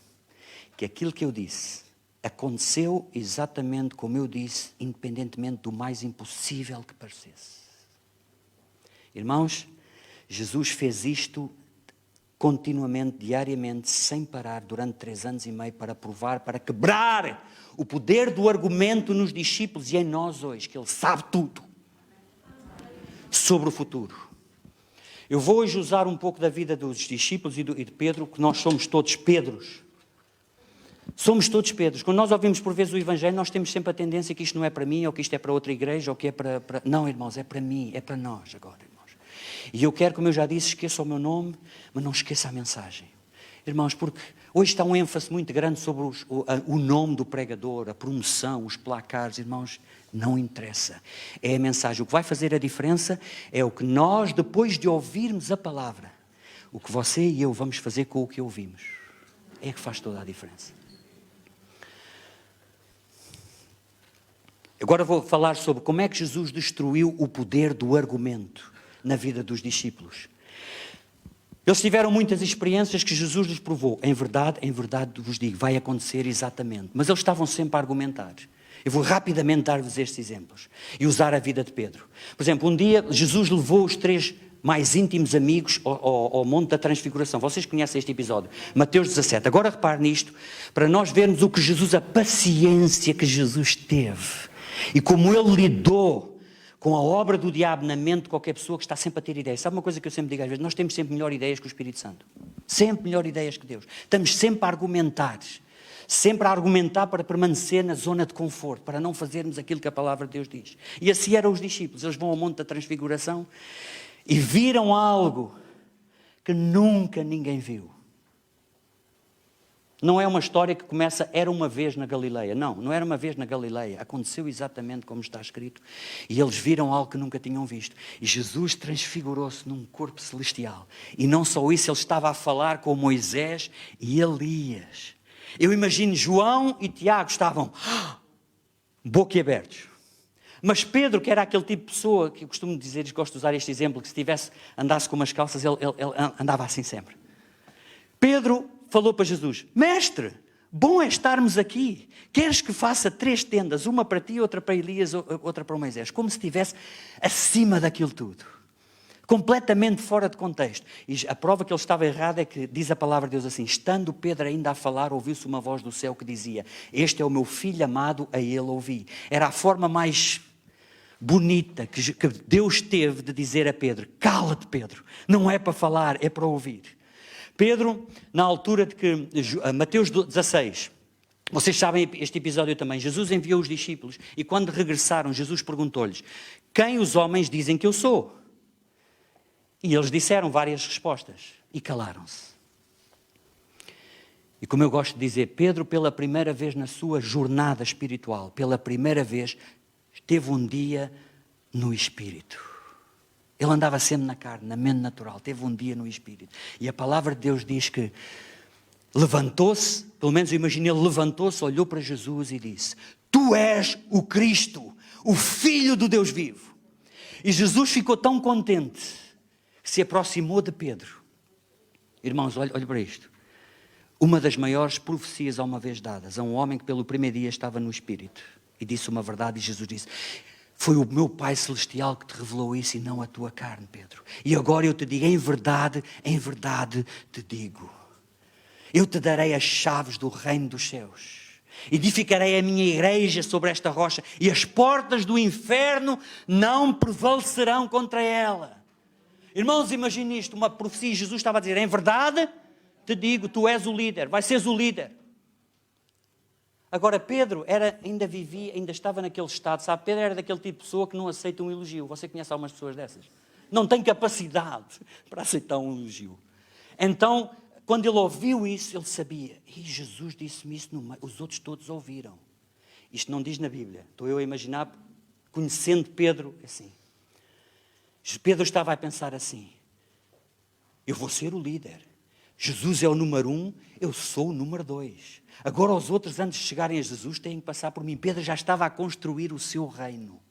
que aquilo que eu disse aconteceu exatamente como eu disse, independentemente do mais impossível que parecesse. Irmãos, Jesus fez isto continuamente, diariamente, sem parar, durante 3 anos e meio, para provar, para quebrar o poder do argumento nos discípulos e em nós hoje, que Ele sabe tudo sobre o futuro. Eu vou hoje usar um pouco da vida dos discípulos e de Pedro, que nós somos todos Pedros. Somos todos Pedros. Quando nós ouvimos por vezes o Evangelho, nós temos sempre a tendência que isto não é para mim, ou que isto é para outra igreja, ou que é para... Não, irmãos, é para mim, é para nós agora, irmãos. E eu quero, como eu já disse, esqueça o meu nome, mas não esqueça a mensagem. Irmãos, porque hoje está um ênfase muito grande sobre o nome do pregador, a promoção, os placares. Irmãos, não interessa. É a mensagem. O que vai fazer a diferença é o que nós, depois de ouvirmos a palavra, o que você e eu vamos fazer com o que ouvimos. É que faz toda a diferença. Agora vou falar sobre como é que Jesus destruiu o poder do argumento na vida dos discípulos. Eles tiveram muitas experiências que Jesus lhes provou. Em verdade vos digo, vai acontecer exatamente. Mas eles estavam sempre a argumentar. Eu vou rapidamente dar-vos estes exemplos e usar a vida de Pedro. Por exemplo, um dia Jesus levou os 3 mais íntimos amigos ao Monte da Transfiguração. Vocês conhecem este episódio. Mateus 17. Agora repare nisto, para nós vermos o que Jesus, a paciência que Jesus teve e como Ele lidou com a obra do diabo na mente de qualquer pessoa que está sempre a ter ideias. Sabe uma coisa que eu sempre digo às vezes? Nós temos sempre melhor ideias que o Espírito Santo. Sempre melhor ideias que Deus. Estamos sempre a argumentar. Sempre a argumentar para permanecer na zona de conforto, para não fazermos aquilo que a palavra de Deus diz. E assim eram os discípulos. Eles vão ao Monte da Transfiguração e viram algo que nunca ninguém viu. Não é uma história que começa, era uma vez na Galileia. Não, não era uma vez na Galileia. Aconteceu exatamente como está escrito. E eles viram algo que nunca tinham visto. E Jesus transfigurou-se num corpo celestial. E não só isso, ele estava a falar com Moisés e Elias. Eu imagino João e Tiago estavam boquiabertos. Mas Pedro, que era aquele tipo de pessoa, que eu costumo dizer, gosto de usar este exemplo, que se andasse com umas calças, ele andava assim sempre. Pedro falou para Jesus, mestre, bom é estarmos aqui. Queres que faça 3 tendas, uma para ti, outra para Elias, outra para Moisés? Como se estivesse acima daquilo tudo. Completamente fora de contexto. E a prova que ele estava errado é que diz a palavra de Deus assim, estando Pedro ainda a falar, ouviu-se uma voz do céu que dizia, este é o meu filho amado, a ele ouvi. Era a forma mais bonita que Deus teve de dizer a Pedro, cala-te Pedro, não é para falar, é para ouvir. Pedro, na altura de que, Mateus 16, vocês sabem este episódio também, Jesus enviou os discípulos e quando regressaram, Jesus perguntou-lhes, quem os homens dizem que eu sou? E eles disseram várias respostas e calaram-se. E como eu gosto de dizer, Pedro, pela primeira vez na sua jornada espiritual, pela primeira vez, teve um dia no Espírito. Ele andava sempre na carne, na mente natural, teve um dia no Espírito. E a palavra de Deus diz que levantou-se, pelo menos eu imagino, ele levantou-se, olhou para Jesus e disse, tu és o Cristo, o Filho do Deus vivo. E Jesus ficou tão contente que se aproximou de Pedro. Irmãos, olhe para isto. Uma das maiores profecias uma vez dadas a um homem que pelo primeiro dia estava no Espírito e disse uma verdade e Jesus disse, foi o meu Pai Celestial que te revelou isso e não a tua carne, Pedro. E agora eu te digo, em verdade te digo. Eu te darei as chaves do reino dos céus. Edificarei a minha igreja sobre esta rocha e as portas do inferno não prevalecerão contra ela. Irmãos, imagine isto, uma profecia. Jesus estava a dizer, em verdade, te digo, tu és o líder, vais seres o líder. Agora, Pedro ainda estava naquele estado, sabe? Pedro era daquele tipo de pessoa que não aceita um elogio. Você conhece algumas pessoas dessas? Não tem capacidade para aceitar um elogio. Então, quando ele ouviu isso, ele sabia. E Jesus disse-me isso, os outros todos ouviram. Isto não diz na Bíblia. Estou eu a imaginar, conhecendo Pedro, assim. Pedro estava a pensar assim, eu vou ser o líder. Jesus é o número 1, eu sou o número 2. Agora os outros, antes de chegarem a Jesus, têm que passar por mim. Pedro já estava a construir o seu reino.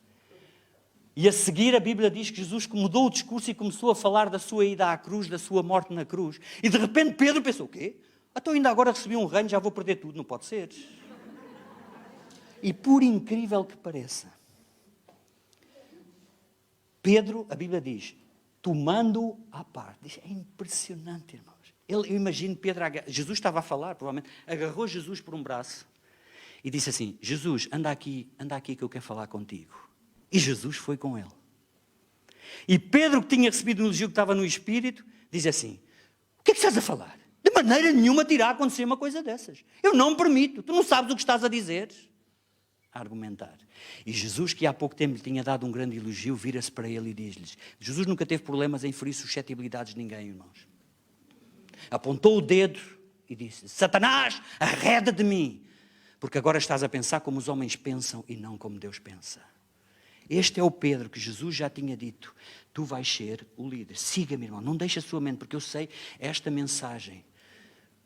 E a seguir a Bíblia diz que Jesus mudou o discurso e começou a falar da sua ida à cruz, da sua morte na cruz. E de repente Pedro pensou, o quê? Então ainda agora recebi um reino, já vou perder tudo. Não pode ser. E por incrível que pareça, Pedro, a Bíblia diz, tomando-o à parte. Diz, é impressionante, irmãos. Eu imagino Pedro, Jesus estava a falar, provavelmente, agarrou Jesus por um braço e disse assim, Jesus, anda aqui que eu quero falar contigo. E Jesus foi com ele. E Pedro, que tinha recebido um elogio que estava no Espírito, diz assim, o que é que estás a falar? De maneira nenhuma te irá acontecer uma coisa dessas. Eu não permito, tu não sabes o que estás a dizer. A argumentar. E Jesus, que há pouco tempo lhe tinha dado um grande elogio, vira-se para ele e diz-lhes, Jesus nunca teve problemas em ferir suscetibilidades de ninguém, irmãos. Apontou o dedo e disse, Satanás, arreda de mim, porque agora estás a pensar como os homens pensam e não como Deus pensa. Este é o Pedro que Jesus já tinha dito, tu vais ser o líder. Siga-me, irmão, não deixe a sua mente, porque eu sei, esta mensagem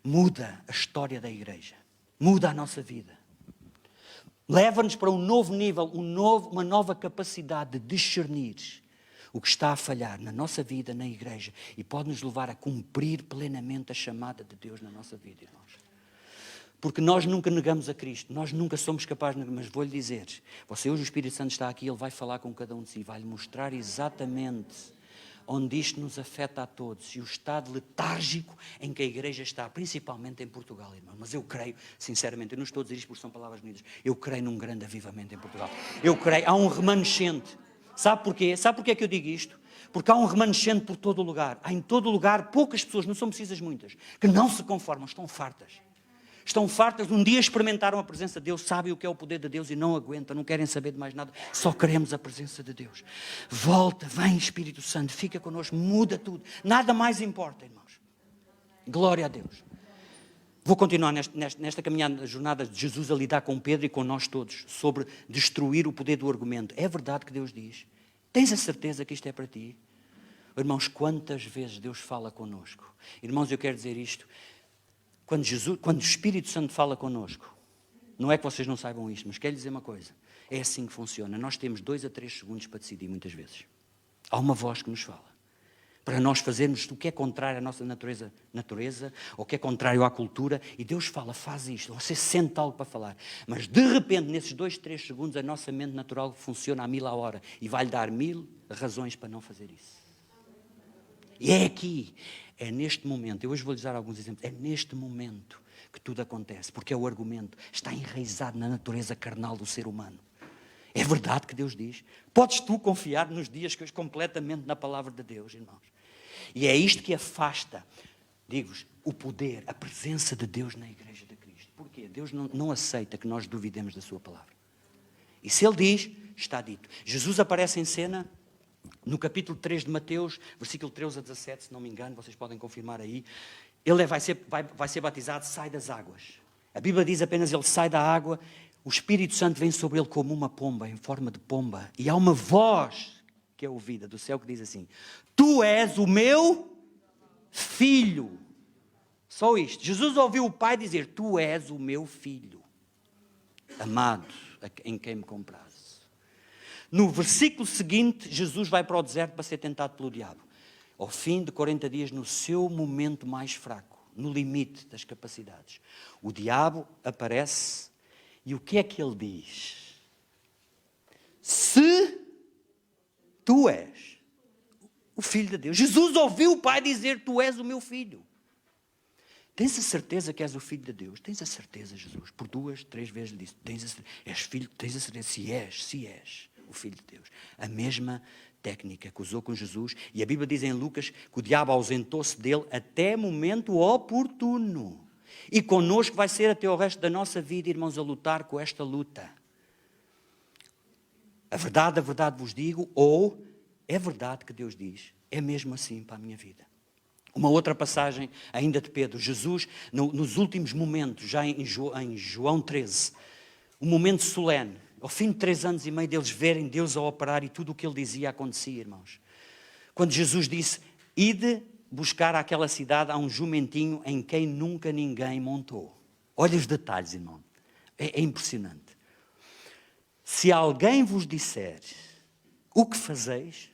muda a história da igreja, muda a nossa vida. Leva-nos para um novo nível, uma nova capacidade de discernir o que está a falhar na nossa vida, na igreja, e pode nos levar a cumprir plenamente a chamada de Deus na nossa vida, irmãos. Porque nós nunca negamos a Cristo, nós nunca somos capazes de negar, mas vou-lhe dizer, você hoje o Espírito Santo está aqui, Ele vai falar com cada um de si, vai-lhe mostrar exatamente onde isto nos afeta a todos e o estado letárgico em que a igreja está, principalmente em Portugal, irmão. Mas eu creio, sinceramente, eu não estou a dizer isto porque são palavras bonitas, eu creio num grande avivamento em Portugal. Eu creio, há um remanescente. Sabe porquê? Sabe porquê que eu digo isto? Porque há um remanescente por todo o lugar. Há em todo o lugar poucas pessoas, não são precisas muitas, que não se conformam, estão fartas. Estão fartas, um dia experimentaram a presença de Deus, sabem o que é o poder de Deus e não aguentam, não querem saber de mais nada, só queremos a presença de Deus. Volta, vem Espírito Santo, fica connosco, muda tudo, nada mais importa, irmãos. Glória a Deus. Vou continuar nesta caminhada, jornada de Jesus a lidar com Pedro e com nós todos, sobre destruir o poder do argumento. É verdade que Deus diz, tens a certeza que isto é para ti? Irmãos, quantas vezes Deus fala connosco? Irmãos, eu quero dizer isto, quando o Espírito Santo fala connosco, não é que vocês não saibam isto, mas quero dizer uma coisa, é assim que funciona, nós temos 2 a 3 segundos para decidir muitas vezes. Há uma voz que nos fala, para nós fazermos o que é contrário à nossa natureza, ou o que é contrário à cultura, e Deus fala, faz isto, você sente algo para falar, mas de repente, nesses 2, 3 segundos, a nossa mente natural funciona a 1000 a hora, e vai-lhe dar 1000 razões para não fazer isso. E é aqui, é neste momento, eu hoje vou-lhes dar alguns exemplos, é neste momento que tudo acontece, porque é o argumento, está enraizado na natureza carnal do ser humano. É verdade que Deus diz. Podes tu confiar nos dias que hoje completamente na palavra de Deus, irmãos. E é isto que afasta, digo-vos, o poder, a presença de Deus na igreja de Cristo. Porquê? Deus não aceita que nós duvidemos da sua palavra. E se Ele diz, está dito. Jesus aparece em cena no capítulo 3 de Mateus, versículo 13 a 17, se não me engano, vocês podem confirmar aí. Ele vai ser batizado, sai das águas. A Bíblia diz apenas, ele sai da água, o Espírito Santo vem sobre ele como uma pomba, em forma de pomba. E há uma voz que é ouvida do céu que diz assim, tu és o meu filho. Só isto. Jesus ouviu o Pai dizer, tu és o meu filho, amado, em quem me compraste. No versículo seguinte, Jesus vai para o deserto para ser tentado pelo diabo. Ao fim de 40 dias, no seu momento mais fraco, no limite das capacidades, o diabo aparece e o que é que ele diz? Se tu és o Filho de Deus. Jesus ouviu o Pai dizer, tu és o meu filho. Tens a certeza que és o Filho de Deus? Tens a certeza, Jesus? Por 2, 3 vezes lhe disse, és filho, tens a certeza, se és o Filho de Deus. A mesma técnica que usou com Jesus. E a Bíblia diz em Lucas que o diabo ausentou-se dele até momento oportuno. E connosco vai ser até o resto da nossa vida, irmãos, a lutar com esta luta. A verdade vos digo, ou é verdade que Deus diz, é mesmo assim para a minha vida. Uma outra passagem ainda de Pedro, Jesus, nos últimos momentos, já em João 13, um momento solene, ao fim de 3 anos e meio deles verem Deus a operar e tudo o que ele dizia acontecia, irmãos. Quando Jesus disse, ide buscar àquela cidade a um jumentinho em quem nunca ninguém montou. Olha os detalhes, irmão. É impressionante. Se alguém vos disser o que fazeis,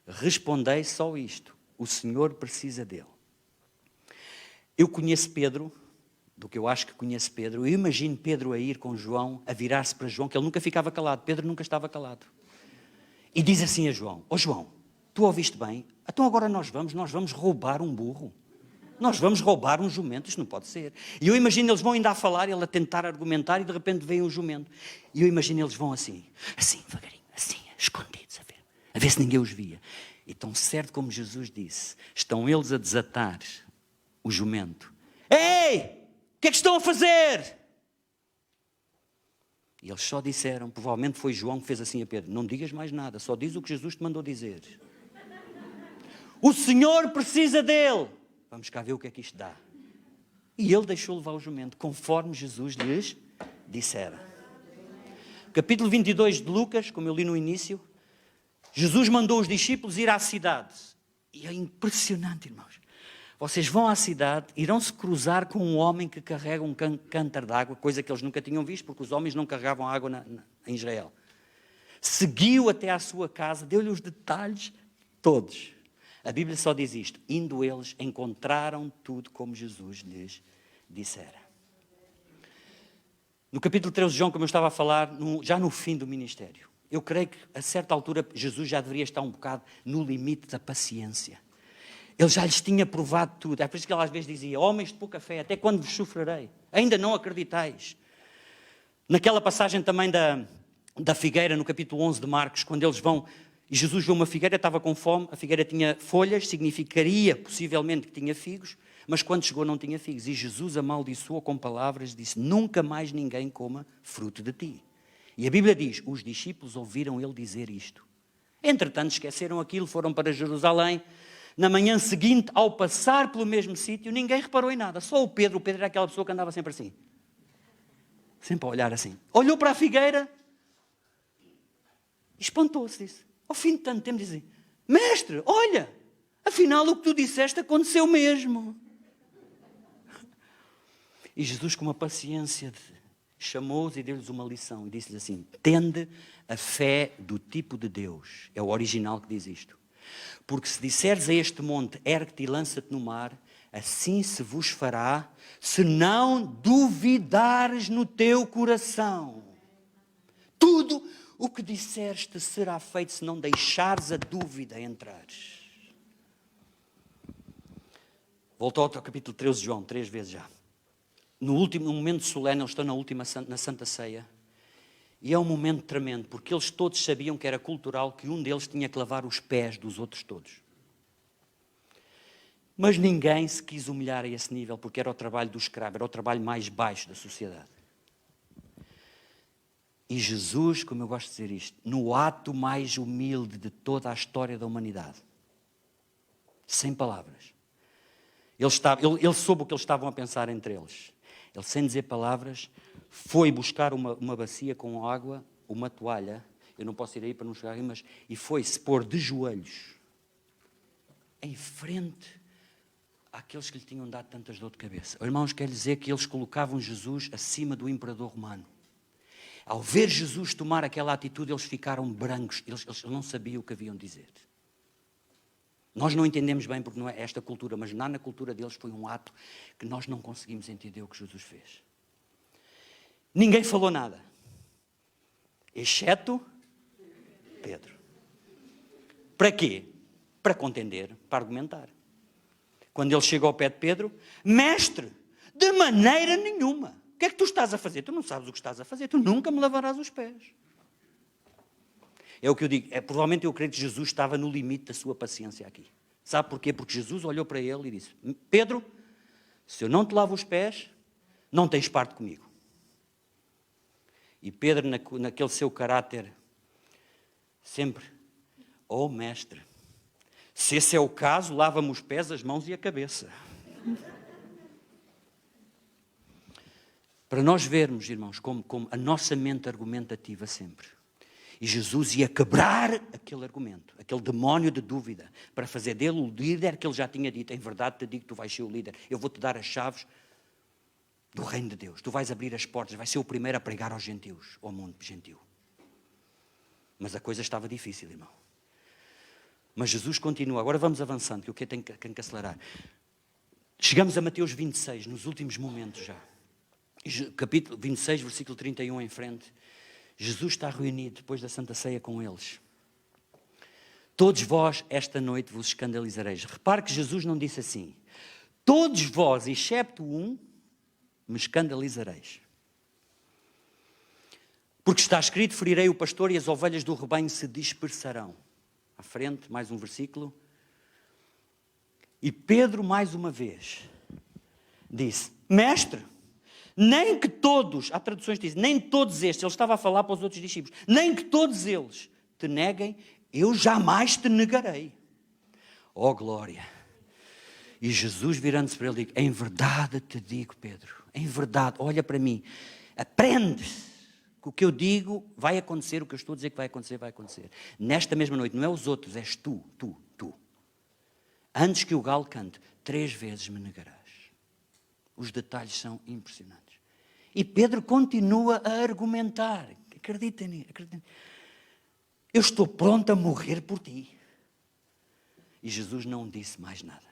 respondei só isto. O Senhor precisa dele. Eu conheço Pedro, do que eu acho que conheço Pedro. Eu imagino Pedro a ir com João, a virar-se para João, que ele nunca ficava calado. Pedro nunca estava calado. E diz assim a João, João, tu ouviste bem? Então agora nós vamos roubar um burro. Nós vamos roubar um jumento, isto não pode ser. E eu imagino eles vão ainda a falar, ele a tentar argumentar e de repente vem um jumento. E eu imagino eles vão assim, devagarinho, assim, escondidos, a ver se ninguém os via. E tão certo como Jesus disse, estão eles a desatar o jumento. Ei, o que é que estão a fazer? E eles só disseram, provavelmente foi João que fez assim a Pedro, não digas mais nada, só diz o que Jesus te mandou dizer. O Senhor precisa dele. Vamos cá ver o que é que isto dá. E ele deixou levar o jumento, conforme Jesus lhes dissera. Capítulo 22 de Lucas, como eu li no início, Jesus mandou os discípulos ir à cidade. E é impressionante, irmãos. Vocês vão à cidade, irão-se cruzar com um homem que carrega um cântaro de água, coisa que eles nunca tinham visto, porque os homens não carregavam água em Israel. Seguiu até à sua casa, deu-lhe os detalhes todos. A Bíblia só diz isto, indo eles, encontraram tudo como Jesus lhes dissera. No capítulo 13 de João, como eu estava a falar, já no fim do ministério, eu creio que a certa altura Jesus já deveria estar um bocado no limite da paciência. Ele já lhes tinha provado tudo. É por isso que ele às vezes dizia, homens de pouca fé, até quando vos sofrerei? Ainda não acreditais. Naquela passagem também da figueira, no capítulo 11 de Marcos, quando eles vão, e Jesus viu uma figueira, estava com fome, a figueira tinha folhas, significaria possivelmente que tinha figos, mas quando chegou não tinha figos. E Jesus amaldiçoou com palavras, disse, nunca mais ninguém coma fruto de ti. E a Bíblia diz, os discípulos ouviram ele dizer isto. Entretanto, esqueceram aquilo, foram para Jerusalém. Na manhã seguinte, ao passar pelo mesmo sítio, ninguém reparou em nada. Só o Pedro era aquela pessoa que andava sempre assim. Sempre a olhar assim. Olhou para a figueira, espantou-se, disse. Ao fim de tanto tempo, dizia, mestre, olha, afinal o que tu disseste aconteceu mesmo. E Jesus, com uma paciência, chamou-os e deu-lhes uma lição. E disse-lhes assim, tende a fé do tipo de Deus. É o original que diz isto. Porque se disseres a este monte, ergue-te e lança-te no mar, assim se vos fará, se não duvidares no teu coração. Tudo o que disseres te será feito se não deixares a dúvida entrar. Volto ao capítulo 13 de João, 3 vezes já. No momento solene, eles estão na Santa Ceia. E é um momento tremendo, porque eles todos sabiam que era cultural que um deles tinha que lavar os pés dos outros todos. Mas ninguém se quis humilhar a esse nível, porque era o trabalho do escravo, era o trabalho mais baixo da sociedade. E Jesus, como eu gosto de dizer isto, no ato mais humilde de toda a história da humanidade, sem palavras, ele soube o que eles estavam a pensar entre eles. Ele, sem dizer palavras, foi buscar uma bacia com água, uma toalha, eu não posso ir aí para não chegar aí, e foi-se pôr de joelhos em frente àqueles que lhe tinham dado tantas dor de cabeça. Irmãos, quer dizer que eles colocavam Jesus acima do imperador romano. Ao ver Jesus tomar aquela atitude, eles ficaram brancos, eles não sabiam o que haviam de dizer. Nós não entendemos bem porque não é esta cultura, mas na cultura deles foi um ato que nós não conseguimos entender o que Jesus fez. Ninguém falou nada, exceto Pedro. Para quê? Para contender, para argumentar. Quando ele chega ao pé de Pedro, mestre, de maneira nenhuma. O que é que tu estás a fazer? Tu não sabes o que estás a fazer, tu nunca me lavarás os pés. É o que eu digo. Provavelmente eu creio que Jesus estava no limite da sua paciência aqui. Sabe porquê? Porque Jesus olhou para ele e disse: Pedro, se eu não te lavo os pés, não tens parte comigo. E Pedro, naquele seu caráter, sempre: oh mestre, se esse é o caso, lava-me os pés, as mãos e a cabeça. Para nós vermos, irmãos, como a nossa mente argumentativa sempre. E Jesus ia quebrar aquele argumento, aquele demónio de dúvida, para fazer dele o líder que ele já tinha dito. Em verdade te digo que tu vais ser o líder. Eu vou-te dar as chaves do reino de Deus. Tu vais abrir as portas, vais ser o primeiro a pregar aos gentios, ao mundo gentil. Mas a coisa estava difícil, irmão. Mas Jesus continua. Agora vamos avançando, que eu tenho que acelerar. Chegamos a Mateus 26, nos últimos momentos já. Capítulo 26, versículo 31 em frente. Jesus está reunido depois da Santa Ceia com eles. Todos vós esta noite vos escandalizareis. Repare que Jesus não disse assim: todos vós, excepto um, me escandalizareis. Porque está escrito: ferirei o pastor e as ovelhas do rebanho se dispersarão. À frente, mais um versículo. E Pedro, mais uma vez, disse: mestre, nem que todos, há traduções que dizem, nem todos estes, ele estava a falar para os outros discípulos, nem que todos eles te neguem, eu jamais te negarei. Oh glória! E Jesus, virando-se para ele, diz: em verdade te digo, Pedro, em verdade, olha para mim, aprende que o que eu digo vai acontecer, o que eu estou a dizer que vai acontecer, vai acontecer. Nesta mesma noite, não é os outros, és tu. Antes que o galo cante, 3 vezes me negarás. Os detalhes são impressionantes. E Pedro continua a argumentar. Acreditem nisso. Eu estou pronto a morrer por ti. E Jesus não disse mais nada.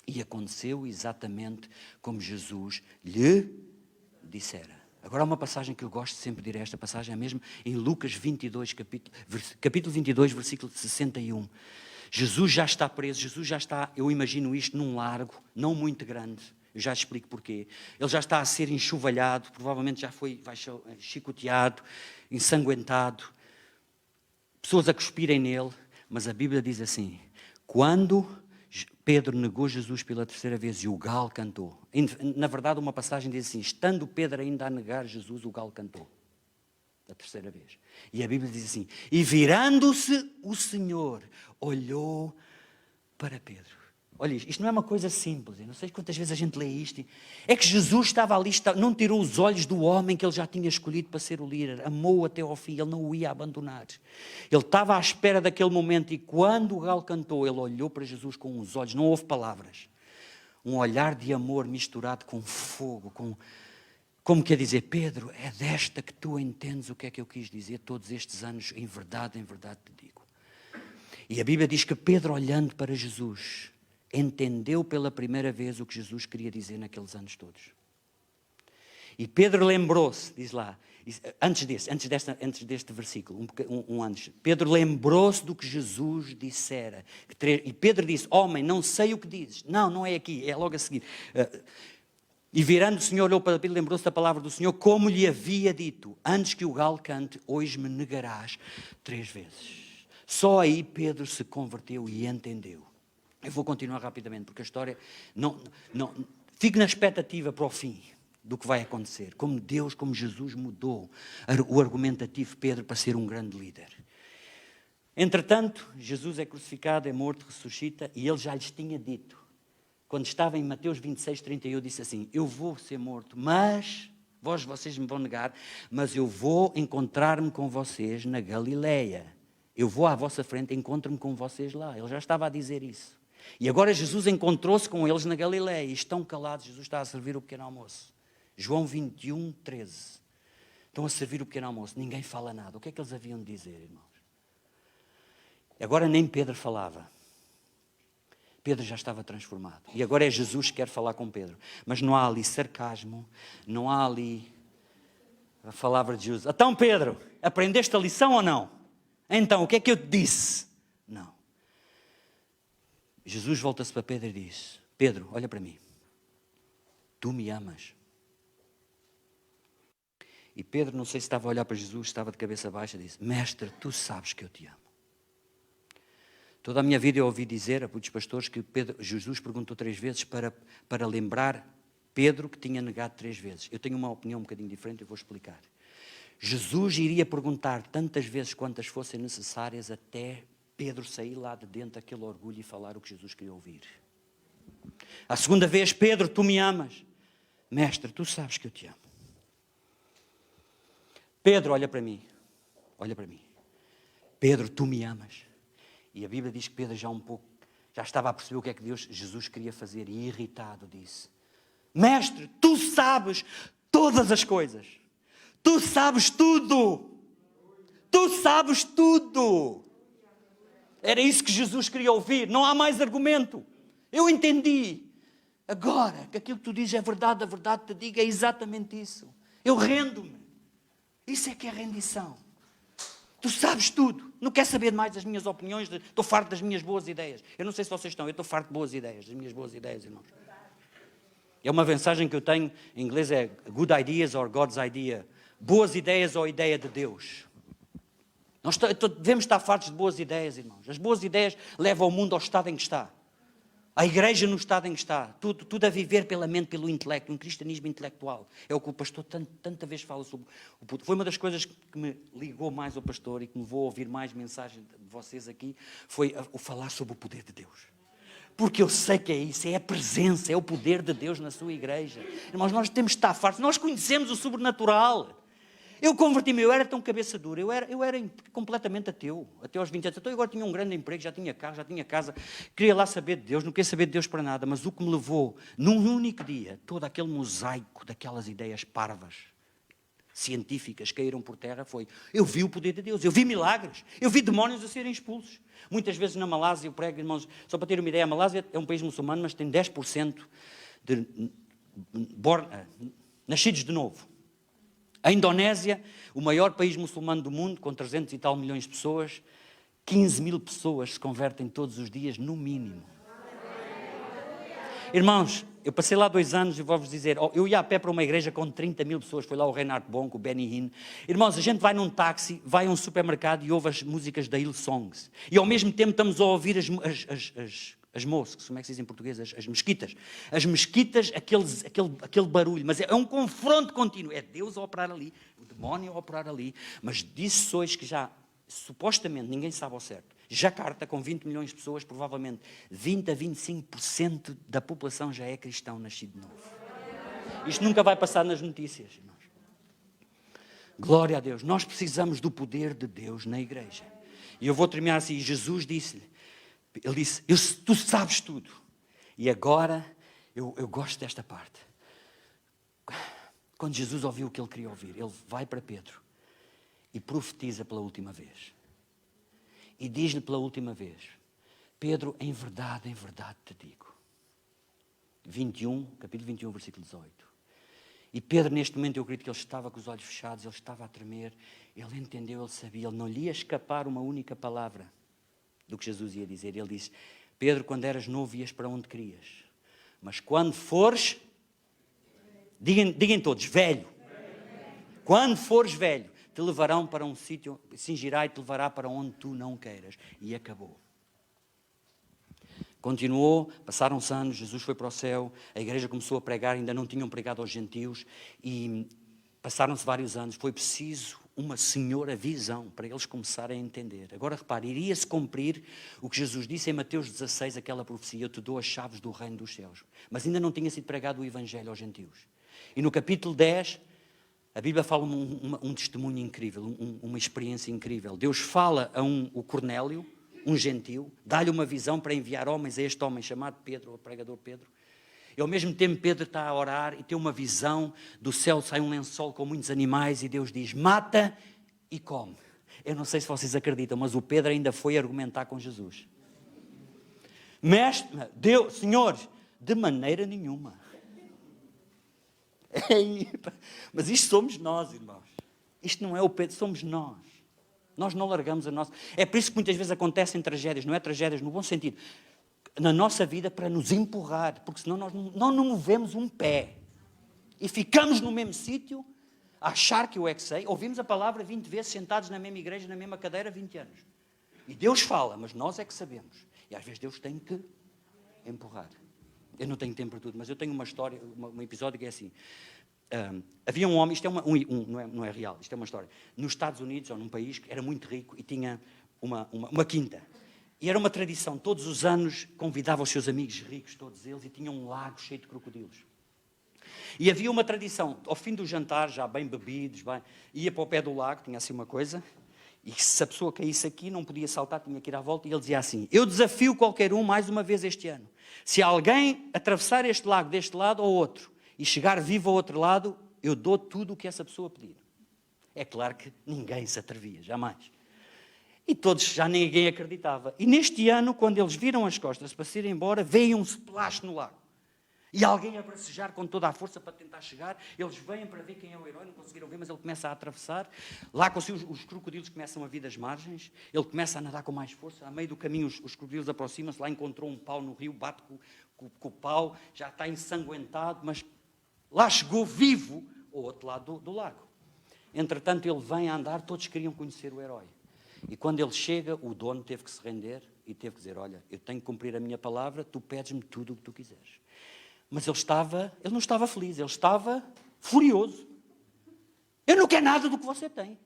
E aconteceu exatamente como Jesus lhe dissera. Agora há uma passagem que eu gosto sempre de ir a esta passagem, é mesmo em Lucas 22, capítulo 22, versículo 61. Jesus já está preso, Jesus já está, eu imagino isto, num largo, não muito grande. Eu já explico porquê. Ele já está a ser enxovalhado, provavelmente vai ser chicoteado, ensanguentado. Pessoas a cuspirem nele, mas a Bíblia diz assim: quando Pedro negou Jesus pela 3ª vez e o galo cantou. Na verdade, uma passagem diz assim: estando Pedro ainda a negar Jesus, o galo cantou. A 3ª vez. E a Bíblia diz assim: e virando-se o Senhor, olhou para Pedro. Olha isto não é uma coisa simples. Eu não sei quantas vezes a gente lê isto. É que Jesus estava ali, não tirou os olhos do homem que ele já tinha escolhido para ser o líder. Amou-o até ao fim, ele não o ia abandonar. Ele estava à espera daquele momento e quando o galo cantou, ele olhou para Jesus com os olhos, não houve palavras. Um olhar de amor misturado com fogo, como quer dizer: Pedro, é desta que tu entendes o que é que eu quis dizer todos estes anos, em verdade te digo. E a Bíblia diz que Pedro, olhando para Jesus, entendeu pela primeira vez o que Jesus queria dizer naqueles anos todos. E Pedro lembrou-se, diz lá, antes deste versículo, antes, Pedro lembrou-se do que Jesus dissera. E Pedro disse: homem, não sei o que dizes. Não é aqui, é logo a seguir. E virando o Senhor, olhou para Pedro, lembrou-se da palavra do Senhor, como lhe havia dito: antes que o galo cante, hoje me negarás 3 vezes. Só aí Pedro se converteu e entendeu. Eu vou continuar rapidamente, porque a história fico na expectativa para o fim do que vai acontecer. Como Jesus mudou o argumentativo de Pedro para ser um grande líder. Entretanto, Jesus é crucificado, é morto, ressuscita, e ele já lhes tinha dito, quando estava em Mateus 26, 31, disse assim: eu vou ser morto, mas vocês me vão negar, mas eu vou encontrar-me com vocês na Galileia. Eu vou à vossa frente, encontro-me com vocês lá. Ele já estava a dizer isso. E agora Jesus encontrou-se com eles na Galileia e estão calados. Jesus está a servir o pequeno almoço. João 21, 13. Estão a servir o pequeno almoço. Ninguém fala nada. O que é que eles haviam de dizer, irmãos? Agora nem Pedro falava. Pedro já estava transformado. E agora é Jesus que quer falar com Pedro. Mas não há ali sarcasmo, não há ali a palavra de Jesus. Então, Pedro, aprendeste a lição ou não? Então, o que é que eu te disse? Não. Jesus volta-se para Pedro e diz: Pedro, olha para mim. Tu me amas. E Pedro, não sei se estava a olhar para Jesus, estava de cabeça baixa, disse: Mestre, tu sabes que eu te amo. Toda a minha vida eu ouvi dizer a muitos pastores que Jesus perguntou 3 vezes para lembrar Pedro que tinha negado 3 vezes. Eu tenho uma opinião um bocadinho diferente, eu vou explicar. Jesus iria perguntar tantas vezes quantas fossem necessárias até Pedro sair lá de dentro daquele orgulho e falar o que Jesus queria ouvir. A segunda vez: Pedro, tu me amas. Mestre, tu sabes que eu te amo. Pedro, olha para mim. Olha para mim. Pedro, tu me amas. E a Bíblia diz que Pedro já estava a perceber o que é que Jesus queria fazer, e irritado disse: Mestre, tu sabes todas as coisas. Tu sabes tudo. Tu sabes tudo. Era isso que Jesus queria ouvir. Não há mais argumento. Eu entendi. Agora que aquilo que tu dizes é verdade, a verdade te digo é exatamente isso. Eu rendo-me. Isso é que é rendição. Tu sabes tudo. Não quer saber mais das minhas opiniões. Estou farto das minhas boas ideias. Eu não sei se vocês estão. Eu estou farto de boas ideias. Das minhas boas ideias, irmãos. É uma mensagem que eu tenho. Em inglês é Good Ideas or God's Idea. Boas ideias ou ideia de Deus. Nós devemos estar fartos de boas ideias, irmãos. As boas ideias levam o mundo ao estado em que está. A igreja no estado em que está. Tudo a viver pela mente, pelo intelecto. Um cristianismo intelectual. É o que o pastor tanta vez fala sobre. Foi uma das coisas que me ligou mais ao pastor e que me vou ouvir mais mensagens de vocês aqui. Foi o falar sobre o poder de Deus. Porque eu sei que é isso. É a presença, é o poder de Deus na sua igreja. Irmãos, nós temos de estar fartos. Nós conhecemos o sobrenatural. Eu converti-me, eu era tão cabeça dura, eu era completamente ateu, até aos 20 anos. Então eu agora tinha um grande emprego, já tinha carro, já tinha casa, queria lá saber de Deus, não queria saber de Deus para nada, mas o que me levou, num único dia, todo aquele mosaico daquelas ideias parvas, científicas, caíram por terra, foi: eu vi o poder de Deus, eu vi milagres, eu vi demónios a serem expulsos. Muitas vezes na Malásia, eu prego, irmãos, só para ter uma ideia, a Malásia é um país muçulmano, mas tem 10% de nascidos de novo. A Indonésia, o maior país muçulmano do mundo, com 300 e tal milhões de pessoas, 15 mil pessoas se convertem todos os dias, no mínimo. Irmãos, eu passei lá 2 anos e vou-vos dizer, eu ia a pé para uma igreja com 30 mil pessoas, foi lá o Reinhard Bonk, o Benny Hinn. Irmãos, a gente vai num táxi, vai a um supermercado e ouve as músicas da Hillsongs. E ao mesmo tempo estamos a ouvir as moscas, como é que se diz em português? As mesquitas. As mesquitas, aquele barulho. Mas é um confronto contínuo. É Deus a operar ali, o demónio a operar ali. Mas disse hoje que já, supostamente, ninguém sabe ao certo, Jacarta, com 20 milhões de pessoas, provavelmente 20 a 25% da população já é cristão nascido de novo. Isto nunca vai passar nas notícias, irmãos. Glória a Deus. Nós precisamos do poder de Deus na igreja. E eu vou terminar assim. Jesus disse-lhe, ele disse: tu sabes tudo. E agora, eu gosto desta parte. Quando Jesus ouviu o que ele queria ouvir, ele vai para Pedro e profetiza pela última vez. E diz-lhe pela última vez: Pedro, em verdade te digo. 21, capítulo 21, versículo 18. E Pedro, neste momento, eu acredito que ele estava com os olhos fechados, ele estava a tremer, ele entendeu, ele sabia, ele não lhe ia escapar uma única palavra do que Jesus ia dizer. Ele disse: Pedro, quando eras novo ias para onde querias, mas quando fores, digam todos, velho. Quando fores velho, te levarão para um sítio, cingirá e te levará para onde tu não queiras. E acabou. Continuou, passaram-se anos, Jesus foi para o céu, a igreja começou a pregar, ainda não tinham pregado aos gentios, e passaram-se vários anos, foi preciso uma senhora visão para eles começarem a entender. Agora repare, iria-se cumprir o que Jesus disse em Mateus 16, aquela profecia: eu te dou as chaves do reino dos céus. Mas ainda não tinha sido pregado o evangelho aos gentios. E no capítulo 10, a Bíblia fala um testemunho incrível, uma experiência incrível. Deus fala a o Cornélio, um gentio, dá-lhe uma visão para enviar homens a este homem chamado Pedro, o pregador Pedro. E ao mesmo tempo Pedro está a orar e tem uma visão, do céu sai um lençol com muitos animais e Deus diz: mata e come. Eu não sei se vocês acreditam, mas o Pedro ainda foi argumentar com Jesus. Mestre, Deus, Senhor, de maneira nenhuma. Mas isto somos nós, irmãos. Isto não é o Pedro, somos nós. Nós não largamos a nossa... É por isso que muitas vezes acontecem tragédias, não é tragédias no bom sentido, na nossa vida, para nos empurrar, porque senão nós não movemos um pé. E ficamos no mesmo sítio, a achar que eu é que sei. Ouvimos a palavra 20 vezes sentados na mesma igreja, na mesma cadeira, 20 anos. E Deus fala, mas nós é que sabemos. E às vezes Deus tem que empurrar. Eu não tenho tempo para tudo, mas eu tenho uma história, um episódio que é assim. Havia um homem, isto é não é real, isto é uma história. Nos Estados Unidos, ou num país que era muito rico e tinha uma quinta. E era uma tradição, todos os anos convidava os seus amigos ricos, todos eles, e tinha um lago cheio de crocodilos. E havia uma tradição, ao fim do jantar, já bem bebidos, ia para o pé do lago, tinha assim uma coisa, e se a pessoa caísse aqui, não podia saltar, tinha que ir à volta, e ele dizia assim: eu desafio qualquer um mais uma vez este ano. Se alguém atravessar este lago deste lado ou outro, e chegar vivo ao outro lado, eu dou tudo o que essa pessoa pedir. É claro que ninguém se atrevia, jamais. E todos, já ninguém acreditava. E neste ano, quando eles viram as costas para se ir embora, veio um splash no lago. E alguém a bracejar com toda a força para tentar chegar. Eles vêm para ver quem é o herói, não conseguiram ver, mas ele começa a atravessar. Lá os crocodilos começam a vir das margens. Ele começa a nadar com mais força. A meio do caminho os crocodilos aproximam-se. Lá encontrou um pau no rio, bate com o pau. Já está ensanguentado, mas lá chegou vivo ao outro lado do lago. Entretanto, ele vem a andar, todos queriam conhecer o herói. E quando ele chega, o dono teve que se render e teve que dizer: olha, eu tenho que cumprir a minha palavra, tu pedes-me tudo o que tu quiseres. Mas ele não estava feliz, ele estava furioso. Eu não quero nada do que você tem.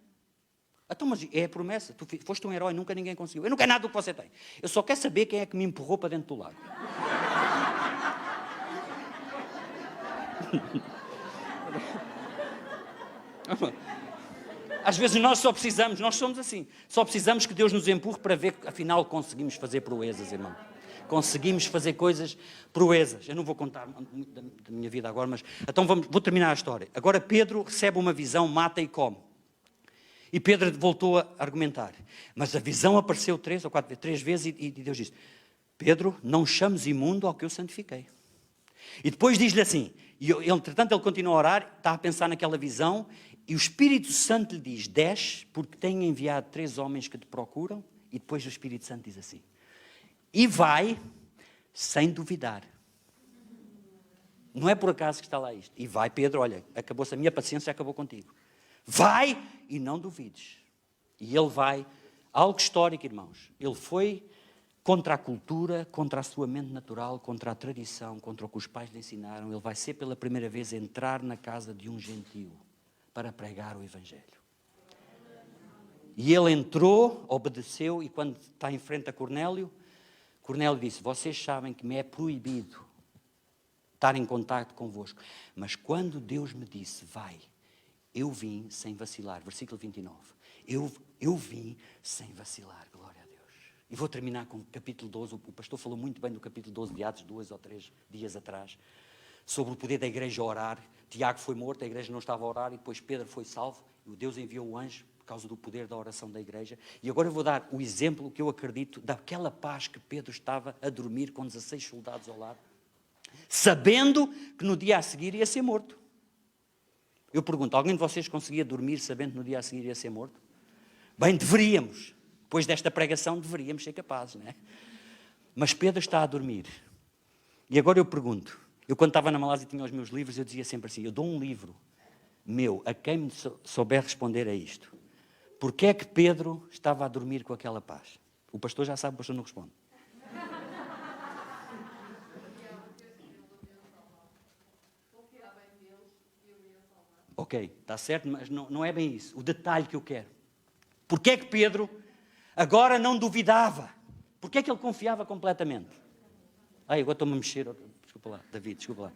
Então, mas é a promessa, tu foste um herói, nunca ninguém conseguiu. Eu não quero nada do que você tem. Eu só quero saber quem é que me empurrou para dentro do lago. Às vezes nós somos assim, só precisamos que Deus nos empurre para ver que afinal conseguimos fazer proezas, irmão. Conseguimos fazer coisas, proezas. Eu não vou contar muito da minha vida agora, mas então vou terminar a história. Agora Pedro recebe uma visão, mata e come. E Pedro voltou a argumentar. Mas a visão apareceu 3 vezes e Deus disse: Pedro, não chames imundo ao que eu santifiquei. E depois diz-lhe assim, entretanto ele continua a orar, está a pensar naquela visão, e o Espírito Santo lhe diz: desce, porque tenho enviado 3 homens que te procuram. E depois o Espírito Santo diz assim: e vai sem duvidar. Não é por acaso que está lá isto. E vai, Pedro, olha, acabou-se a minha paciência, acabou contigo. Vai e não duvides. E ele vai, algo histórico, irmãos. Ele foi contra a cultura, contra a sua mente natural, contra a tradição, contra o que os pais lhe ensinaram. Ele vai ser pela primeira vez entrar na casa de um gentio para pregar o Evangelho. E ele entrou, obedeceu, e quando está em frente a Cornélio, Cornélio disse: vocês sabem que me é proibido estar em contacto convosco, mas quando Deus me disse vai, eu vim sem vacilar. Versículo 29. Eu vim sem vacilar, glória a Deus. E vou terminar com o capítulo 12. O pastor falou muito bem do capítulo 12 de Atos, 2 ou 3 dias atrás, sobre o poder da igreja a orar. Tiago foi morto, a igreja não estava a orar, e depois Pedro foi salvo, e Deus enviou o anjo por causa do poder da oração da igreja. E agora eu vou dar o exemplo que eu acredito daquela paz que Pedro estava a dormir com 16 soldados ao lado, sabendo que no dia a seguir ia ser morto. Eu pergunto: alguém de vocês conseguia dormir sabendo que no dia a seguir ia ser morto? Bem, deveríamos. Depois desta pregação deveríamos ser capazes, não é? Mas Pedro está a dormir. E agora eu pergunto, eu quando estava na Malásia e tinha os meus livros, eu dizia sempre assim: eu dou um livro meu a quem me souber responder a isto. Porquê é que Pedro estava a dormir com aquela paz? O pastor já sabe, o pastor não responde. Ok, está certo, mas não é bem isso. O detalhe que eu quero. Porquê é que Pedro agora não duvidava? Porquê é que ele confiava completamente? Agora estou-me a mexer. Desculpa lá, David, desculpa lá.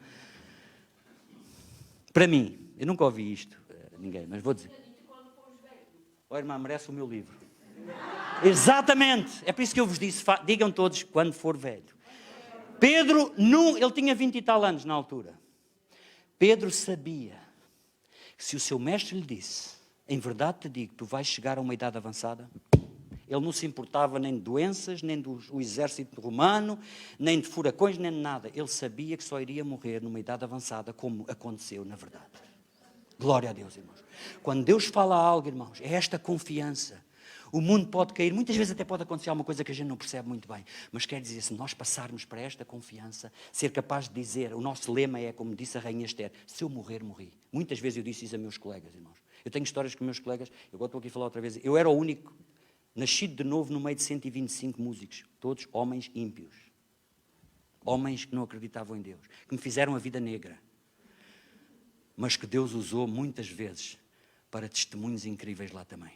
Para mim, eu nunca ouvi isto, ninguém, mas vou dizer. Oh, irmã, merece o meu livro. Exatamente, é por isso que eu vos disse, digam todos quando for velho. Pedro, ele tinha 20 e tal anos na altura. Pedro sabia que se o seu mestre lhe disse: em verdade te digo, tu vais chegar a uma idade avançada, ele não se importava nem de doenças, nem do exército romano, nem de furacões, nem de nada. Ele sabia que só iria morrer numa idade avançada, como aconteceu na verdade. Glória a Deus, irmãos. Quando Deus fala algo, irmãos, é esta confiança. O mundo pode cair, muitas vezes até pode acontecer alguma coisa que a gente não percebe muito bem. Mas quer dizer, se nós passarmos para esta confiança, ser capaz de dizer, o nosso lema é, como disse a Rainha Esther, se eu morrer, morri. Muitas vezes eu disse isso a meus colegas, irmãos. Eu tenho histórias com meus colegas, eu agora estou aqui a falar outra vez, eu era o único nascido de novo no meio de 125 músicos, todos homens ímpios. Homens que não acreditavam em Deus, que me fizeram a vida negra, mas que Deus usou muitas vezes para testemunhos incríveis lá também.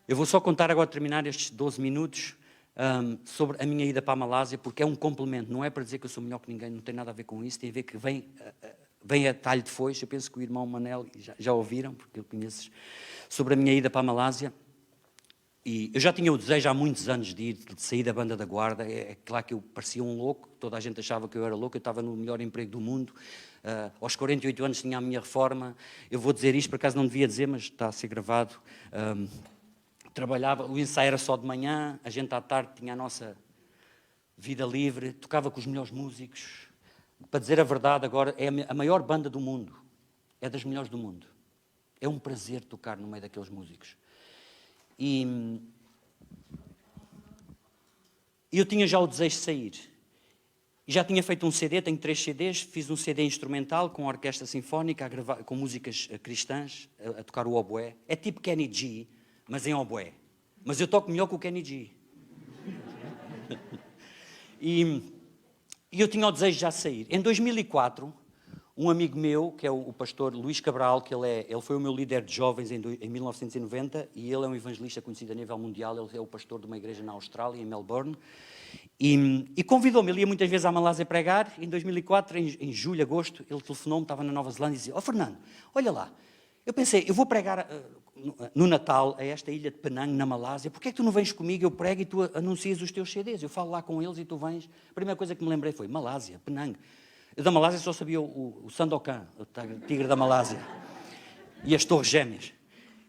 Eu vou só contar agora, terminar estes 12 minutos, sobre a minha ida para a Malásia, porque é um complemento, não é para dizer que eu sou melhor que ninguém, não tem nada a ver com isso, tem a ver que vem a talho de foice. Eu penso que o irmão Manel, já ouviram, porque eu conheço, sobre a minha ida para a Malásia. E eu já tinha o desejo há muitos anos de sair da banda da guarda. É claro que eu parecia um louco, toda a gente achava que eu era louco, eu estava no melhor emprego do mundo. Aos 48 anos tinha a minha reforma. Eu vou dizer isto, por acaso não devia dizer, mas está a ser gravado. Trabalhava, o ensaio era só de manhã, a gente à tarde tinha a nossa vida livre, tocava com os melhores músicos. Para dizer a verdade, agora é a maior banda do mundo, é das melhores do mundo. É um prazer tocar no meio daqueles músicos. E eu tinha já o desejo de sair. E já tinha feito um CD, tenho 3 CDs, fiz um CD instrumental com a orquestra sinfónica, a gravar, com músicas cristãs, a tocar o oboé. É tipo Kenny G, mas em oboé. Mas eu toco melhor que o Kenny G. E eu tinha o desejo de já sair. Em 2004, um amigo meu, que é o pastor Luís Cabral, que ele foi o meu líder de jovens em 1990, e ele é um evangelista conhecido a nível mundial, ele é o pastor de uma igreja na Austrália, em Melbourne, e convidou-me. Ele ia muitas vezes à Malásia pregar. Em 2004, em julho, agosto, ele telefonou-me, estava na Nova Zelândia, e dizia: Fernando, olha lá, eu pensei, eu vou pregar no Natal a esta ilha de Penang, na Malásia, porque é que tu não vens comigo, eu prego e tu anuncias os teus CDs, eu falo lá com eles e tu vens. A primeira coisa que me lembrei foi Malásia, Penang. Eu da Malásia só sabia o Sandokan, o tigre da Malásia, e as Torres Gêmeas.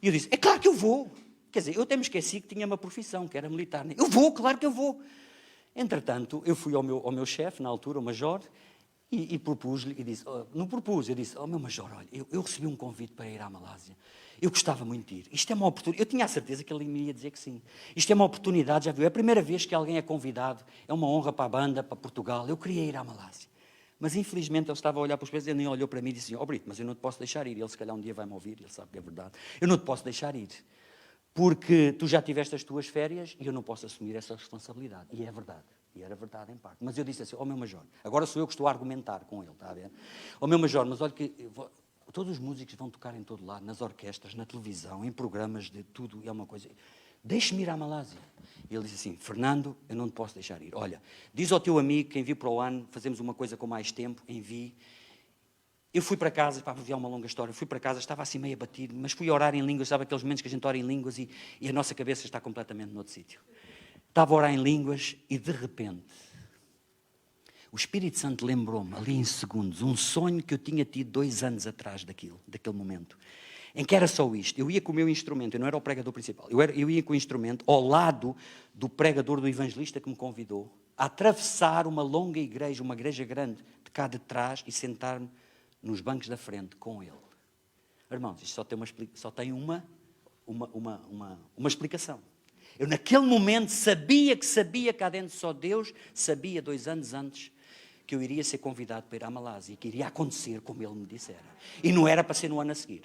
E eu disse: é claro que eu vou. Quer dizer, eu até me esqueci que tinha uma profissão, que era militar. Né? Eu vou, claro que eu vou. Entretanto, eu fui ao meu chefe, na altura, o major, e propus-lhe, e disse, não propus, eu disse: meu major, olha, eu recebi um convite para ir à Malásia. Eu gostava muito de ir. Isto é uma oportunidade. Eu tinha a certeza que ele me ia dizer que sim. Isto é uma oportunidade, já viu? É a primeira vez que alguém é convidado. É uma honra para a banda, para Portugal. Eu queria ir à Malásia. Mas infelizmente ele estava a olhar para os pés, ele nem olhou para mim e disse assim: Brito, mas eu não te posso deixar ir. Ele se calhar um dia vai-me ouvir, ele sabe que é verdade. Eu não te posso deixar ir, porque tu já tiveste as tuas férias e eu não posso assumir essa responsabilidade. E é verdade, e era verdade em parte. Mas eu disse assim: meu major, agora sou eu que estou a argumentar com ele, está a ver? Meu major, mas olha que todos os músicos vão tocar em todo lado, nas orquestras, na televisão, em programas de tudo, é uma coisa... Deixe-me ir à Malásia. E ele disse assim: Fernando, eu não te posso deixar ir. Olha, diz ao teu amigo que envie para o ano, fazemos uma coisa com mais tempo, envie. Eu fui para casa, para abreviar uma longa história, fui para casa, estava assim meio abatido, mas fui orar em línguas, sabe aqueles momentos que a gente ora em línguas e a nossa cabeça está completamente noutro sítio. Estava a orar em línguas e de repente o Espírito Santo lembrou-me, ali em segundos, um sonho que eu tinha tido 2 anos atrás daquele momento. Em que era só isto: eu ia com o meu instrumento, eu não era o pregador principal, eu ia com o instrumento ao lado do pregador, do evangelista que me convidou, a atravessar uma longa igreja, uma igreja grande, de cá de trás, e sentar-me nos bancos da frente com ele. Irmãos, isto só tem uma explicação. Eu naquele momento sabia cá dentro só Deus sabia, 2 anos antes, que eu iria ser convidado para ir à Malásia, que iria acontecer como ele me dissera. E não era para ser no ano a seguir.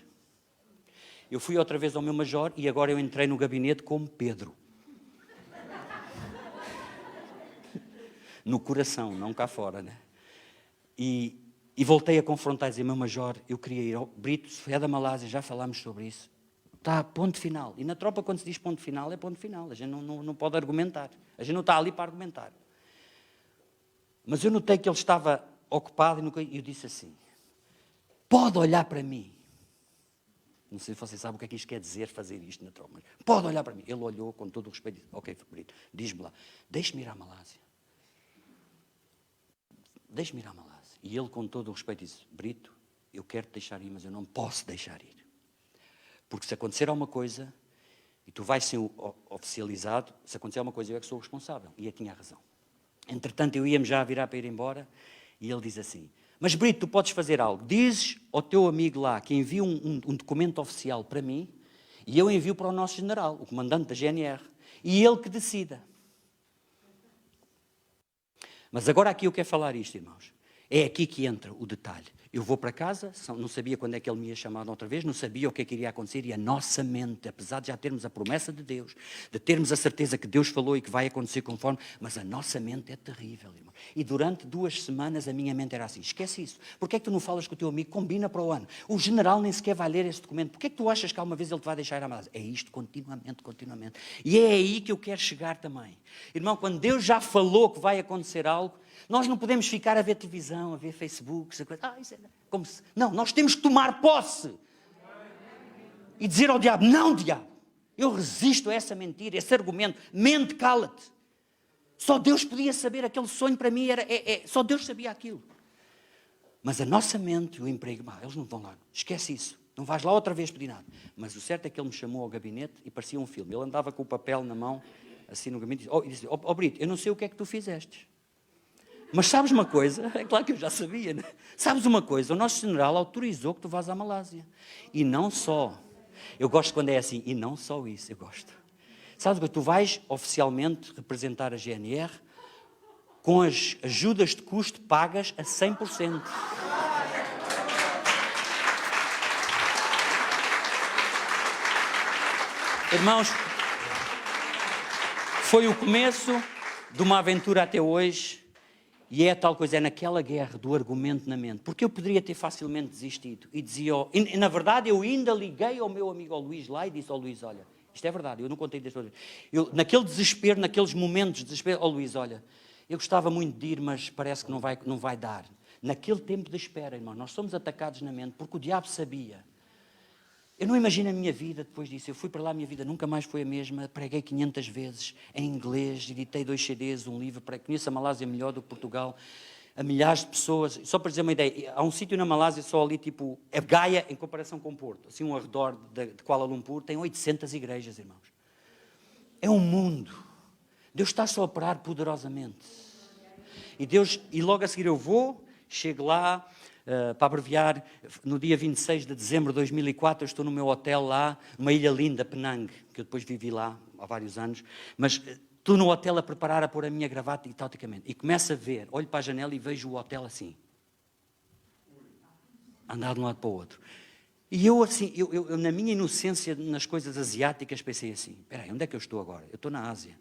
Eu fui outra vez ao meu major e agora eu entrei no gabinete como Pedro. No coração, não cá fora, né? E voltei a confrontar e dizer: meu major, eu queria ir ao Brito, se é da Malásia, já falámos sobre isso. Está, ponto final. E na tropa, quando se diz ponto final, é ponto final. A gente não pode argumentar. A gente não está ali para argumentar. Mas eu notei que ele estava ocupado e eu disse assim: pode olhar para mim. Não sei se você sabe o que é que isto quer dizer, fazer isto na tropa, mas pode olhar para mim. Ele olhou com todo o respeito e disse: ok, Brito, diz-me lá, deixe-me ir à Malásia. Deixe-me ir à Malásia. E ele, com todo o respeito, disse: Brito, eu quero te deixar ir, mas eu não posso deixar ir. Porque se acontecer alguma coisa, e tu vais ser oficializado, se acontecer alguma coisa, eu é que sou o responsável. E ele tinha razão. Entretanto, eu ia-me já a virar para ir embora, e ele diz assim: mas Brito, tu podes fazer algo. Dizes ao teu amigo lá que envia um documento oficial para mim E eu envio para o nosso general, o comandante da GNR, e ele que decida. Mas agora aqui eu quero falar isto, irmãos. É aqui que entra o detalhe. Eu vou para casa, não sabia quando é que ele me ia chamar outra vez, não sabia o que é que iria acontecer, e a nossa mente, apesar de já termos a promessa de Deus, de termos a certeza que Deus falou e que vai acontecer conforme, mas a nossa mente é terrível, irmão. E durante 2 semanas a minha mente era assim: esquece isso, porque é que tu não falas com o teu amigo, combina para o ano, o general nem sequer vai ler esse documento, porque é que tu achas que alguma vez ele te vai deixar ir à Malásia? É isto continuamente, continuamente. E é aí que eu quero chegar também. Irmão, quando Deus já falou que vai acontecer algo, nós não podemos ficar a ver televisão, a ver Facebook, como se... Não, nós temos que tomar posse. E dizer ao diabo: não, diabo, eu resisto a essa mentira, esse argumento. Mente, cala-te. Só Deus podia saber, aquele sonho para mim era... só Deus sabia aquilo. Mas a nossa mente, o emprego, eles não vão lá, esquece isso. Não vais lá outra vez pedir nada. Mas o certo é que ele me chamou ao gabinete e parecia um filme. Ele andava com o papel na mão, assim no gabinete, e disse: Brito, eu não sei o que é que tu fizeste. Mas sabes uma coisa? É claro que eu já sabia, né? Sabes uma coisa? O nosso general autorizou que tu vás à Malásia. E não só. Eu gosto quando é assim. E não só isso, eu gosto. Sabes que tu vais oficialmente representar a GNR com as ajudas de custo pagas a 100%. Irmãos, foi o começo de uma aventura até hoje. E é a tal coisa, é naquela guerra do argumento na mente. Porque eu poderia ter facilmente desistido. E dizia, e na verdade eu ainda liguei ao meu amigo ao Luís lá e disse ao Luís: olha, isto é verdade, eu não contei desta vez. Naquele desespero, naqueles momentos de desespero, ao Luís: olha, eu gostava muito de ir, mas parece que não vai dar. Naquele tempo de espera, irmão, nós somos atacados na mente, porque o diabo sabia. Eu não imagino a minha vida depois disso. Eu fui para lá, a minha vida nunca mais foi a mesma. Preguei 500 vezes em inglês, editei 2 CDs, um livro. Conheço a Malásia melhor do que Portugal. A milhares de pessoas. Só para dizer uma ideia, há um sítio na Malásia só ali, tipo, é Gaia em comparação com Porto. Assim, um arredor de Kuala Lumpur, tem 800 igrejas, irmãos. É um mundo. Deus está só a operar poderosamente. E logo a seguir eu vou, chego lá... para abreviar, no dia 26 de dezembro de 2004, eu estou no meu hotel lá, numa ilha linda, Penang, que eu depois vivi lá há vários anos, mas estou no hotel a preparar, a pôr a minha gravata e tauticamente, e começo a ver, olho para a janela e vejo o hotel assim, andar de um lado para o outro. E eu assim, eu na minha inocência nas coisas asiáticas pensei assim: espera aí, onde é que eu estou agora? Eu estou na Ásia.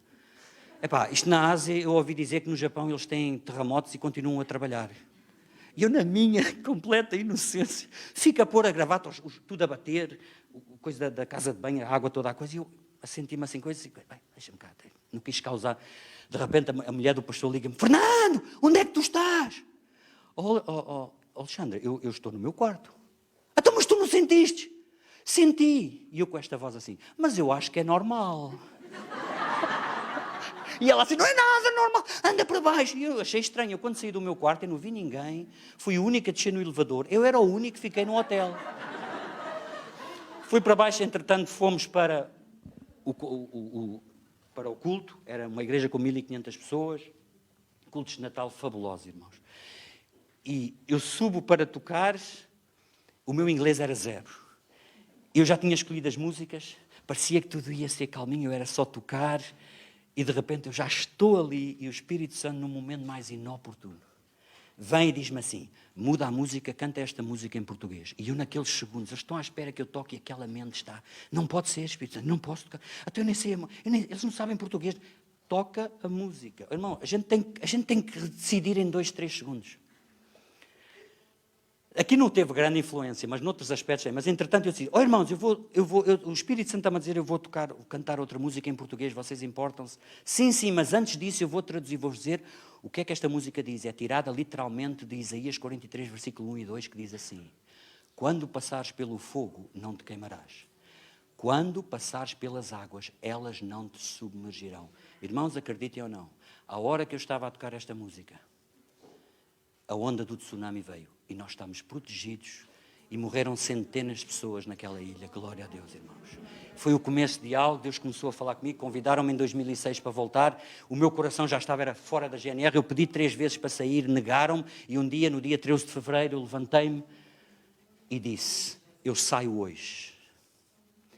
Isto na Ásia, eu ouvi dizer que no Japão eles têm terremotos e continuam a trabalhar. E eu, na minha completa inocência, fico a pôr a gravata, tudo a bater, coisa da casa de banho, a água toda a coisa, e eu a sentir-me assim, coisa assim, deixa-me cá, não quis causar. De repente a mulher do pastor liga-me: Fernando, onde é que tu estás? Alexandre, eu estou no meu quarto. Então, mas tu não sentiste? Senti. E eu com esta voz assim: mas eu acho que é normal. E ela assim: não é nada normal, anda para baixo. E eu achei estranho. Eu, quando saí do meu quarto, eu não vi ninguém. Fui o único a descer no elevador. Eu era o único que fiquei no hotel. Fui para baixo, entretanto, fomos para o culto. Era uma igreja com 1500 pessoas. Cultos de Natal fabulosos, irmãos. E eu subo para tocar. O meu inglês era 0. Eu já tinha escolhido as músicas. Parecia que tudo ia ser calminho. Eu era só tocar. E de repente eu já estou ali e o Espírito Santo, no momento mais inoportuno, vem e diz-me assim: muda a música, canta esta música em português. E eu naqueles segundos, eles estão à espera que eu toque e aquela mente está: não pode ser, Espírito Santo, não posso tocar. Até eu nem sei, eles não sabem português. Toca a música. Irmão, a gente tem que decidir em 2, 3 segundos. Aqui não teve grande influência, mas noutros aspectos tem. Mas entretanto eu disse: irmãos, o Espírito Santo está-me a dizer, eu vou cantar outra música em português, vocês importam-se? Sim, mas antes disso eu vou traduzir, vou dizer o que é que esta música diz. É tirada literalmente de Isaías 43, versículo 1 e 2, que diz assim: quando passares pelo fogo, não te queimarás. Quando passares pelas águas, elas não te submergirão. Irmãos, acreditem ou não, a hora que eu estava a tocar esta música, a onda do tsunami veio e nós estamos protegidos e morreram centenas de pessoas naquela ilha. Glória a Deus, irmãos. Foi o começo de algo. Deus começou a falar comigo, convidaram-me em 2006 para voltar. O meu coração já era fora da GNR. Eu pedi 3 vezes para sair, negaram-me, e um dia, no dia 13 de fevereiro, eu levantei-me e disse: eu saio hoje.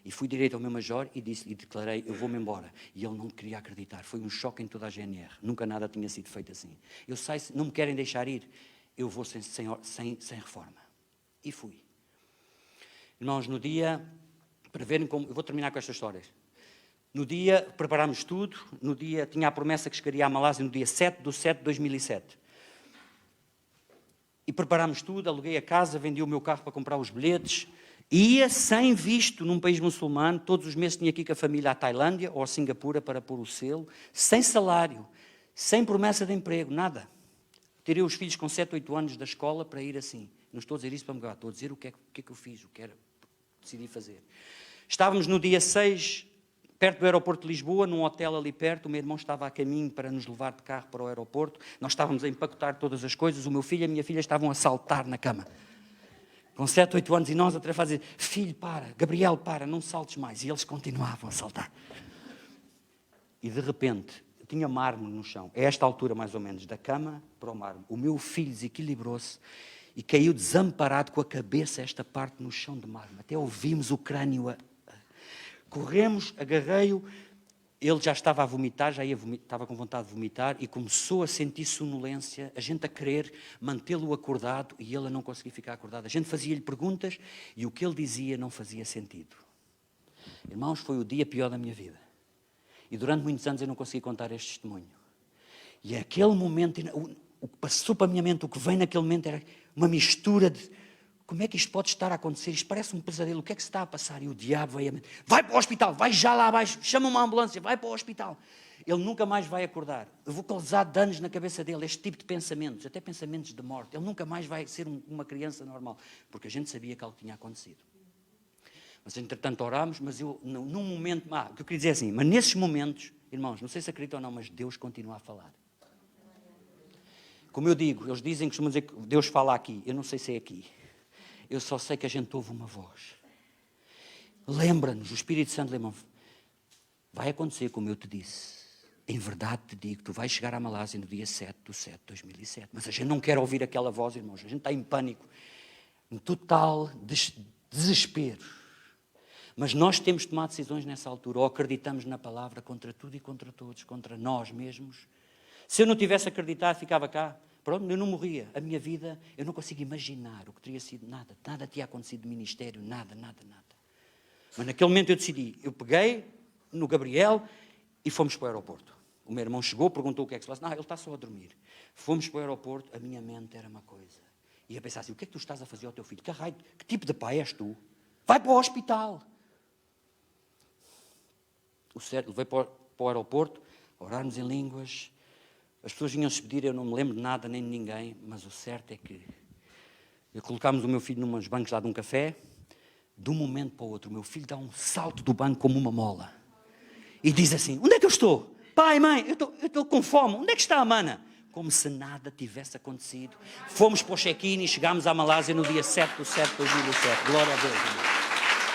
E fui direito ao meu major e declarei, eu vou-me embora. E ele não queria acreditar. Foi um choque em toda a GNR. Nunca nada tinha sido feito assim. Eu saio, não me querem deixar ir, eu vou sem reforma. E fui. Irmãos, no dia, para verem como, eu vou terminar com estas histórias. No dia, preparámos tudo, no dia, tinha a promessa que chegaria à Malásia no dia 7/7/2007. E preparámos tudo, aluguei a casa, vendi o meu carro para comprar os bilhetes, ia sem visto num país muçulmano, todos os meses tinha que ir com a família à Tailândia ou a Singapura para pôr o selo, sem salário, sem promessa de emprego, nada. Tirei os filhos com 7, 8 anos da escola para ir assim. Não estou a dizer isso para me gabar, estou a dizer o que é que eu fiz, o que era, decidi fazer. Estávamos no dia 6, perto do aeroporto de Lisboa, num hotel ali perto, o meu irmão estava a caminho para nos levar de carro para o aeroporto, nós estávamos a empacotar todas as coisas, o meu filho e a minha filha estavam a saltar na cama. Com 7, 8 anos, e nós atrás a dizer, filho, para, Gabriel, para, não saltes mais. E eles continuavam a saltar. E de repente, tinha mármore no chão, a esta altura mais ou menos, da cama para o mármore. O meu filho desequilibrou-se e caiu desamparado com a cabeça esta parte no chão de mármore. Até ouvimos o crânio. Corremos, agarrei-o, ele já estava a vomitar, estava com vontade de vomitar e começou a sentir sonolência, a gente a querer mantê-lo acordado e ele a não conseguir ficar acordado. A gente fazia-lhe perguntas e o que ele dizia não fazia sentido. Irmãos, foi o dia pior da minha vida. E durante muitos anos eu não consegui contar este testemunho. E aquele momento, o que passou para a minha mente, o que vem naquele momento era uma mistura de como é que isto pode estar a acontecer? Isto parece um pesadelo, o que é que se está a passar? E o diabo veio a mente, vai para o hospital, vai já lá abaixo, chama uma ambulância, vai para o hospital. Ele nunca mais vai acordar. Eu vou causar danos na cabeça dele, este tipo de pensamentos, até pensamentos de morte. Ele nunca mais vai ser uma criança normal, porque a gente sabia que algo tinha acontecido. Mas entretanto orámos, mas eu, num momento, o que eu queria dizer é assim, mas nesses momentos, irmãos, não sei se acreditam ou não, mas Deus continua a falar. Como eu digo, eles dizem, costumam dizer que Deus fala aqui, eu não sei se é aqui. Eu só sei que a gente ouve uma voz. Lembra-nos, o Espírito Santo lembra-nos. Vai acontecer como eu te disse. Em verdade te digo, tu vais chegar à Malásia no dia 7/7/2007. Mas a gente não quer ouvir aquela voz, irmãos. A gente está em pânico. Em total desespero. Mas nós temos de tomar decisões nessa altura. Ou acreditamos na palavra contra tudo e contra todos, contra nós mesmos. Se eu não tivesse acreditado, ficava cá. Pronto, eu não morria. A minha vida, eu não consigo imaginar o que teria sido nada. Nada tinha acontecido de ministério, nada. Mas naquele momento eu decidi. Eu peguei no Gabriel e fomos para o aeroporto. O meu irmão chegou, perguntou o que é que se passa. Não, ele está só a dormir. Fomos para o aeroporto, a minha mente era uma coisa. E ia pensar assim, o que é que tu estás a fazer ao teu filho? Que tipo de pai és tu? Vai para o hospital. O certo, levei para o aeroporto, orarmos em línguas. As pessoas vinham-se pedir, eu não me lembro de nada, nem de ninguém, mas o certo é que colocámos o meu filho numas bancos lá de um café, de um momento para o outro, o meu filho dá um salto do banco como uma mola. E diz assim, onde é que eu estou? Pai, mãe, eu estou com fome, onde é que está a mana? Como se nada tivesse acontecido. Fomos para o check-in e chegámos à Malásia no dia 7/7/2007. Glória a Deus, irmão.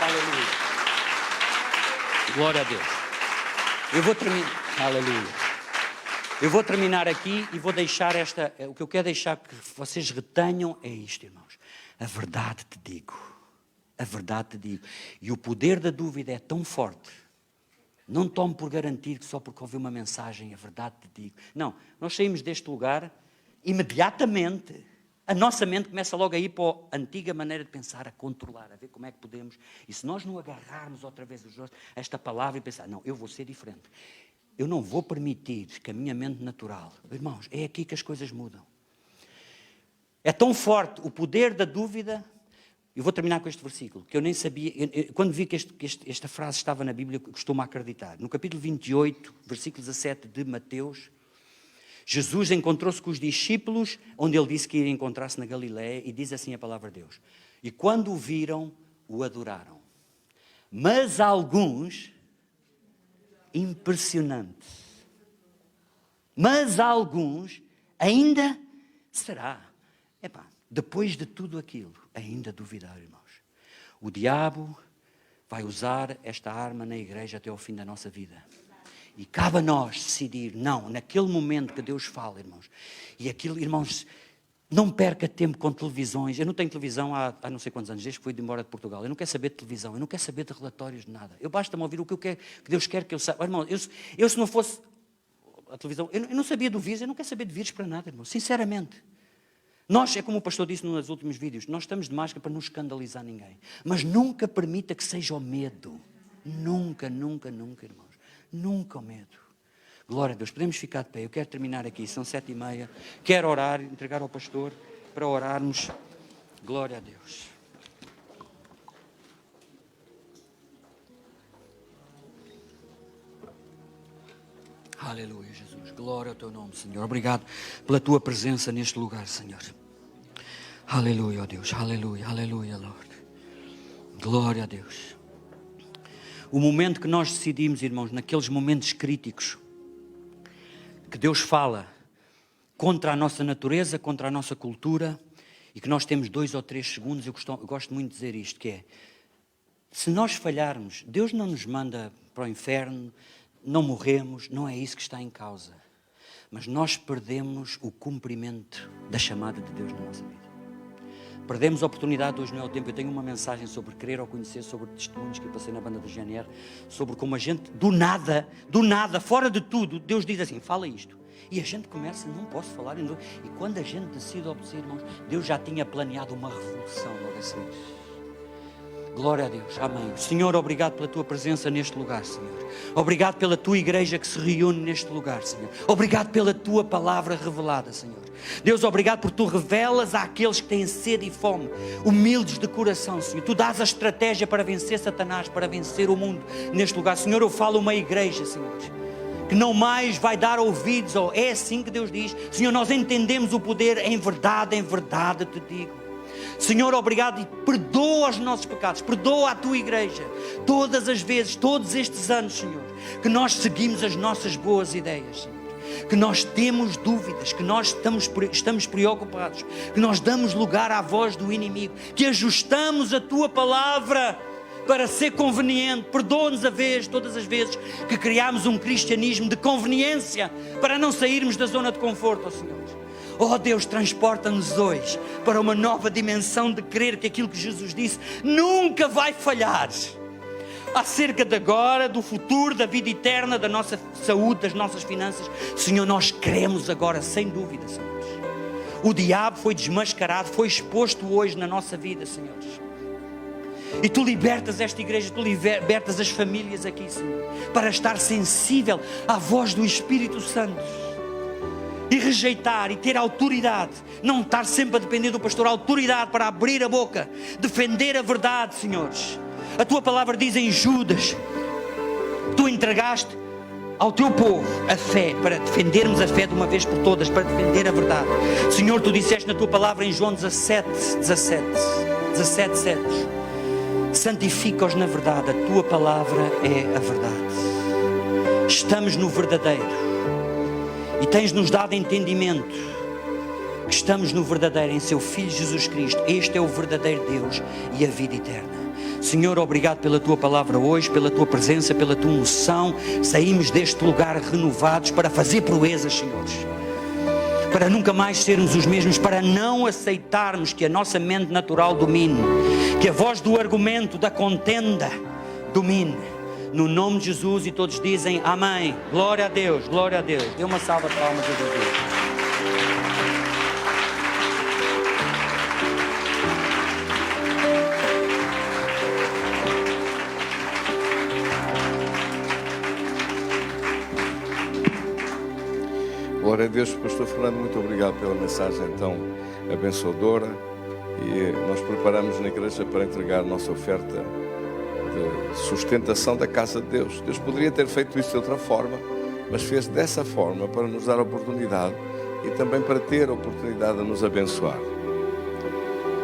Aleluia. Glória a Deus. Eu vou terminar. Aleluia. Eu vou terminar aqui e vou deixar o que eu quero deixar que vocês retenham é isto, irmãos. A verdade te digo. A verdade te digo. E o poder da dúvida é tão forte. Não tome por garantido que só porque ouvi uma mensagem, a verdade te digo. Não, nós saímos deste lugar, imediatamente, a nossa mente começa logo a ir para a antiga maneira de pensar, a controlar, a ver como é que podemos. E se nós não agarrarmos outra vez esta palavra e pensar, não, eu vou ser diferente. Eu não vou permitir que a minha mente natural... Irmãos, é aqui que as coisas mudam. É tão forte o poder da dúvida... Eu vou terminar com este versículo, que eu nem sabia... Quando vi que esta frase estava na Bíblia, costumo acreditar. No capítulo 28, versículo 17 de Mateus, Jesus encontrou-se com os discípulos, onde ele disse que iria encontrar-se na Galileia, e diz assim a palavra de Deus. E quando o viram, o adoraram. Mas alguns... impressionante. Mas alguns ainda será. Depois de tudo aquilo, ainda duvidar, irmãos. O diabo vai usar esta arma na igreja até ao fim da nossa vida. E cabe a nós decidir, não, naquele momento que Deus fala, irmãos. E aquilo, irmãos, Não perca tempo com televisões. Eu não tenho televisão há não sei quantos anos, desde que fui embora de Portugal. Eu não quero saber de televisão, eu não quero saber de relatórios de nada. Basta-me ouvir o que eu quero, que Deus quer que eu saiba. Irmão, eu se não fosse a televisão, eu não sabia do vírus, eu não quero saber de vírus para nada, irmão, sinceramente. Nós, é como o pastor disse nos últimos vídeos, nós estamos de máscara para não escandalizar ninguém. Mas nunca permita que seja o medo. Nunca, nunca, nunca, irmãos. Nunca o medo. Glória a Deus, podemos ficar de pé, eu quero terminar aqui, são 7h30, quero orar, entregar ao pastor para orarmos, glória a Deus. Aleluia, Jesus, glória ao teu nome, Senhor, obrigado pela tua presença neste lugar, Senhor. Aleluia, ó Deus, aleluia, aleluia, Lord, glória a Deus. O momento que nós decidimos, irmãos, naqueles momentos críticos, que Deus fala contra a nossa natureza, contra a nossa cultura, e que nós temos 2 ou 3 segundos, eu gosto muito de dizer isto, que é, se nós falharmos, Deus não nos manda para o inferno, não morremos, não é isso que está em causa. Mas nós perdemos o cumprimento da chamada de Deus na nossa vida. Perdemos a oportunidade, hoje não é o tempo, eu tenho uma mensagem sobre querer ou conhecer, sobre testemunhos que eu passei na banda do GNR, sobre como a gente, do nada, fora de tudo, Deus diz assim, fala isto. E a gente começa, não posso falar, e quando a gente decide obedecer, irmãos, Deus já tinha planeado uma revolução logo a seguir. Glória a Deus, amém. Senhor, obrigado pela tua presença neste lugar, Senhor. Obrigado pela tua igreja que se reúne neste lugar, Senhor. Obrigado pela tua palavra revelada, Senhor. Deus, obrigado por tu revelas àqueles que têm sede e fome, humildes de coração, Senhor. Tu dás a estratégia para vencer Satanás, para vencer o mundo neste lugar. Senhor, eu falo uma igreja, Senhor, que não mais vai dar ouvidos, ou é assim que Deus diz. Senhor, nós entendemos o poder, em verdade te digo. Senhor, obrigado e perdoa os nossos pecados, perdoa a tua igreja, todas as vezes, todos estes anos, Senhor, que nós seguimos as nossas boas ideias, Senhor, que nós temos dúvidas, que nós estamos preocupados, que nós damos lugar à voz do inimigo, que ajustamos a tua palavra para ser conveniente. Perdoa-nos todas as vezes que criámos um cristianismo de conveniência para não sairmos da zona de conforto, ó Senhor. Oh Deus, transporta-nos hoje para uma nova dimensão de crer que aquilo que Jesus disse nunca vai falhar. Acerca de agora, do futuro, da vida eterna, da nossa saúde, das nossas finanças. Senhor, nós cremos agora, sem dúvida, Senhor. O diabo foi desmascarado, foi exposto hoje na nossa vida, Senhor. E tu libertas esta igreja, tu libertas as famílias aqui, Senhor, para estar sensível à voz do Espírito Santo. E rejeitar e ter autoridade, não estar sempre a depender do pastor, autoridade para abrir a boca, defender a verdade, senhores. A tua palavra diz em Judas, tu entregaste ao teu povo a fé, para defendermos a fé de uma vez por todas, para defender a verdade. Senhor, tu disseste na tua palavra em João 17:7, santifica-os na verdade, a tua palavra é a verdade. Estamos no verdadeiro. E tens-nos dado entendimento que estamos no verdadeiro, em seu Filho Jesus Cristo. Este é o verdadeiro Deus e a vida eterna. Senhor, obrigado pela tua palavra hoje, pela tua presença, pela tua unção. Saímos deste lugar renovados para fazer proezas, senhores. Para nunca mais sermos os mesmos, para não aceitarmos que a nossa mente natural domine, que a voz do argumento, da contenda domine. No nome de Jesus, e todos dizem amém. Glória a Deus, glória a Deus. Dê uma salva de palmas a Jesus. Glória a Deus, pastor Fernando, muito obrigado pela mensagem tão abençoadora. E nós preparamos na igreja para entregar a nossa oferta de sustentação da casa de Deus. Deus poderia ter feito isso de outra forma, mas fez dessa forma para nos dar a oportunidade e também para ter a oportunidade de nos abençoar.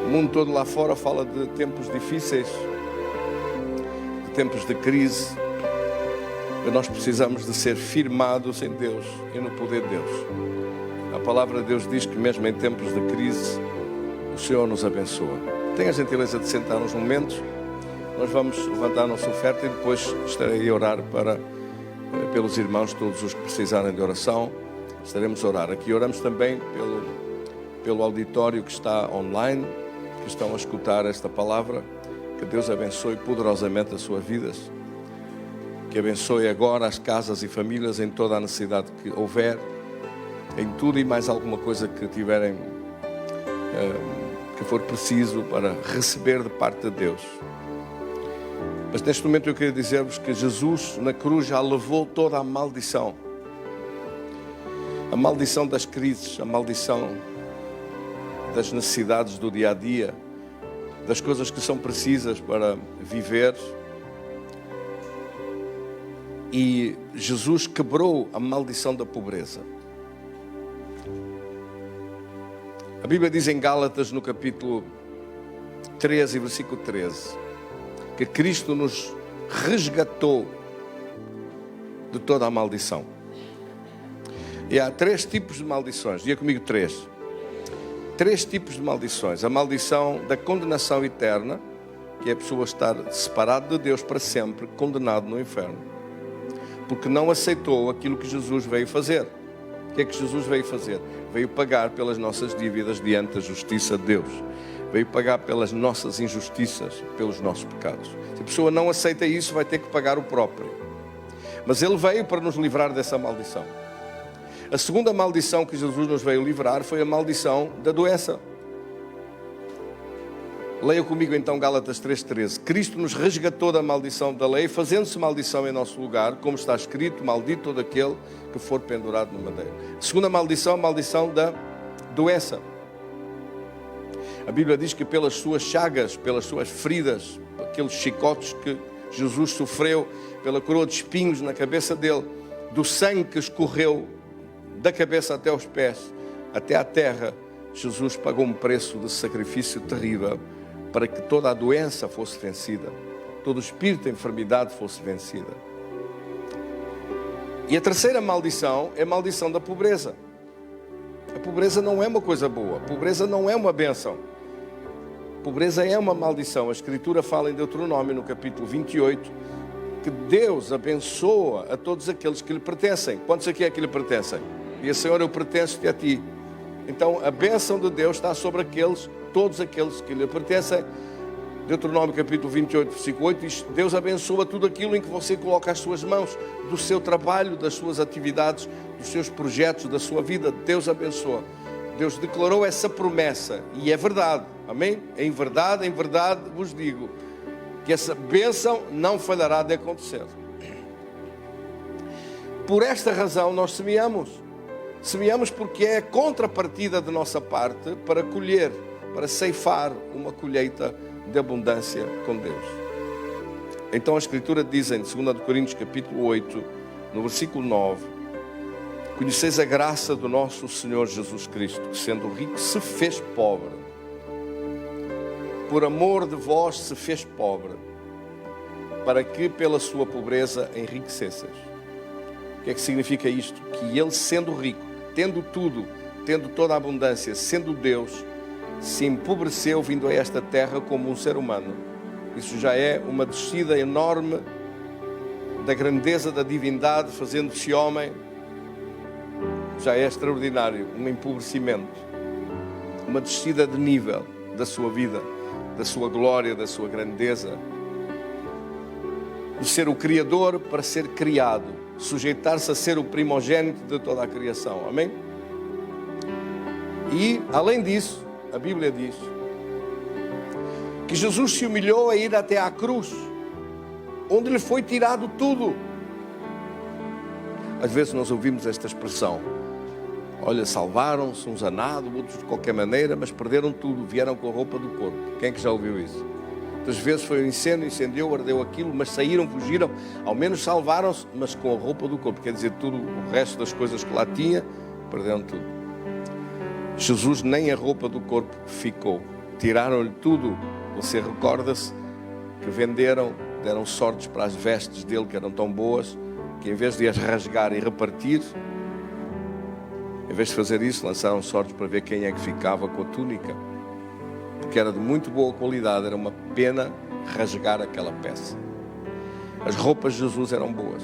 O mundo todo lá fora fala de tempos difíceis, de tempos de crise, e nós precisamos de ser firmados em Deus e no poder de Deus. A palavra de Deus diz que mesmo em tempos de crise, o Senhor nos abençoa. Tenha a gentileza de sentar uns momentos. Nós vamos levantar a nossa oferta e depois estarei a orar pelos irmãos, todos os que precisarem de oração. Estaremos a orar. Aqui oramos também pelo auditório que está online, que estão a escutar esta palavra. Que Deus abençoe poderosamente as suas vidas. Que abençoe agora as casas e famílias em toda a necessidade que houver, em tudo e mais alguma coisa que tiverem, que for preciso para receber de parte de Deus. Mas neste momento eu queria dizer-vos que Jesus na cruz já levou toda a maldição das crises, a maldição das necessidades do dia a dia, das coisas que são precisas para viver. E Jesus quebrou a maldição da pobreza. A Bíblia diz em Gálatas, no capítulo 13, versículo 13, que Cristo nos resgatou de toda a maldição. E há 3 tipos de maldições. Diga comigo 3. 3 tipos de maldições. A maldição da condenação eterna, que é a pessoa estar separado de Deus para sempre, condenado no inferno, porque não aceitou aquilo que Jesus veio fazer. O que é que Jesus veio fazer? Veio pagar pelas nossas dívidas diante da justiça de Deus. Veio pagar pelas nossas injustiças, pelos nossos pecados. Se a pessoa não aceita isso, vai ter que pagar o próprio. Mas Ele veio para nos livrar dessa maldição. A segunda maldição que Jesus nos veio livrar foi a maldição da doença. Leia comigo então Gálatas 3,13. Cristo nos resgatou da maldição da lei, fazendo-se maldição em nosso lugar, como está escrito: maldito todo aquele que for pendurado no madeiro. A segunda maldição, a maldição da doença. A Bíblia diz que pelas suas chagas, pelas suas feridas, aqueles chicotes que Jesus sofreu, pela coroa de espinhos na cabeça dele, do sangue que escorreu da cabeça até aos pés, até à terra, Jesus pagou um preço de sacrifício terrível para que toda a doença fosse vencida, todo o espírito de enfermidade fosse vencida. E a terceira maldição é a maldição da pobreza. A pobreza não é uma coisa boa, a pobreza não é uma bênção. A pobreza é uma maldição. A Escritura fala em Deuteronômio, no capítulo 28, que Deus abençoa a todos aqueles que lhe pertencem. Quantos aqui é que lhe pertencem? E a Senhor, eu pertenço-te a ti. Então a bênção de Deus está sobre todos aqueles que lhe pertencem. Deuteronômio capítulo 28, versículo 8 diz: Deus abençoa tudo aquilo em que você coloca as suas mãos, do seu trabalho, das suas atividades, dos seus projetos, da sua vida. Deus abençoa. Deus declarou essa promessa e é verdade, amém? Em verdade vos digo que essa bênção não falhará de acontecer. Por esta razão nós semeamos porque é a contrapartida de nossa parte para colher, para ceifar uma colheita de abundância com Deus. Então a Escritura diz em 2 Coríntios capítulo 8, no versículo 9: conheceis a graça do nosso Senhor Jesus Cristo, que sendo rico se fez pobre. Por amor de vós se fez pobre, para que pela sua pobreza enriquecesseis. O que é que significa isto? Que Ele, sendo rico, tendo tudo, tendo toda a abundância, sendo Deus, se empobreceu vindo a esta terra como um ser humano. Isso já é uma descida enorme da grandeza da divindade, fazendo-se homem. Já é extraordinário, um empobrecimento, uma descida de nível da sua vida, da sua glória, da sua grandeza. De ser o Criador para ser criado, sujeitar-se a ser o primogênito de toda a criação, amém? E, além disso, a Bíblia diz que Jesus se humilhou a ir até à cruz, onde lhe foi tirado tudo. Às vezes nós ouvimos esta expressão: olha, salvaram-se uns a nado, outros de qualquer maneira, mas perderam tudo, vieram com a roupa do corpo. Quem é que já ouviu isso? Muitas vezes foi um incêndio, incendiou, ardeu aquilo, mas saíram, fugiram, ao menos salvaram-se, mas com a roupa do corpo. Quer dizer, tudo o resto das coisas que lá tinha, perderam tudo. Jesus nem a roupa do corpo ficou. Tiraram-lhe tudo. Você recorda-se que venderam, deram sortes para as vestes dele, que eram tão boas, que em vez de as rasgar e repartir, em vez de fazer isso, lançaram sortes para ver quem é que ficava com a túnica, porque era de muito boa qualidade, era uma pena rasgar aquela peça. As roupas de Jesus eram boas.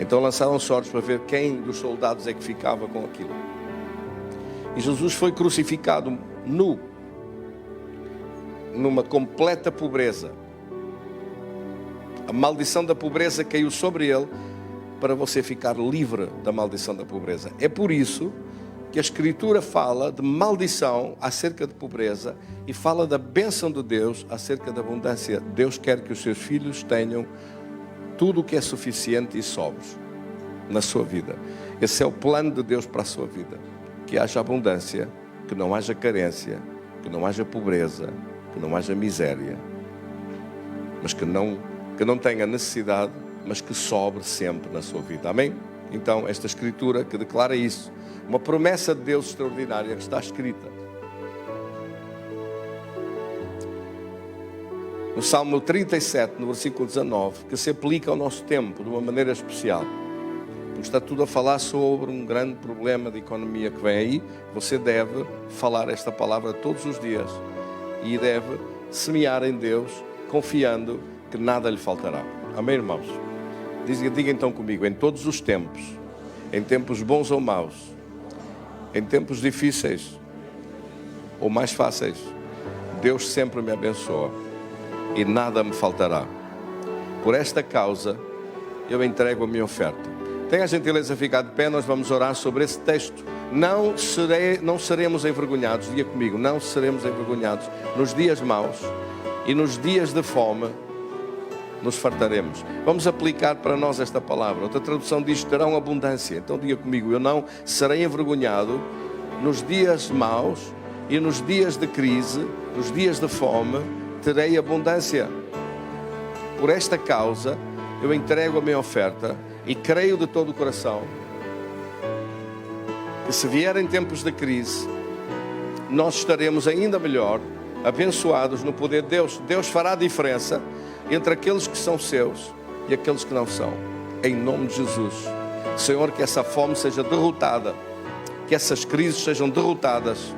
Então lançaram sortes para ver quem dos soldados é que ficava com aquilo. E Jesus foi crucificado nu, numa completa pobreza. A maldição da pobreza caiu sobre ele para você ficar livre da maldição da pobreza. É por isso que a Escritura fala de maldição acerca de pobreza e fala da bênção de Deus acerca da abundância. Deus quer que os seus filhos tenham tudo o que é suficiente e sobre na sua vida. Esse é o plano de Deus para a sua vida. Que haja abundância, que não haja carência, que não haja pobreza, que não haja miséria, mas que não tenha necessidade, mas que sobre sempre na sua vida. Amém? Então, esta Escritura que declara isso, uma promessa de Deus extraordinária que está escrita no Salmo 37, no versículo 19, que se aplica ao nosso tempo de uma maneira especial. Porque está tudo a falar sobre um grande problema de economia que vem aí. Você deve falar esta palavra todos os dias e deve semear em Deus, confiando que nada lhe faltará. Amém, irmãos? Diga então comigo: em todos os tempos, em tempos bons ou maus, em tempos difíceis ou mais fáceis, Deus sempre me abençoa e nada me faltará. Por esta causa, eu entrego a minha oferta. Tenha a gentileza de ficar de pé, nós vamos orar sobre esse texto. Não seremos envergonhados, diga comigo, não seremos envergonhados nos dias maus e nos dias de fome nos fartaremos. Vamos aplicar para nós esta palavra. Outra tradução diz: terão abundância. Então diga comigo: eu não serei envergonhado nos dias maus e nos dias de crise, nos dias de fome, terei abundância. Por esta causa, eu entrego a minha oferta e creio de todo o coração que se vierem tempos de crise, nós estaremos ainda melhor, abençoados no poder de Deus. Deus fará a diferença entre aqueles que são seus e aqueles que não são. Em nome de Jesus. Senhor, que essa fome seja derrotada, que essas crises sejam derrotadas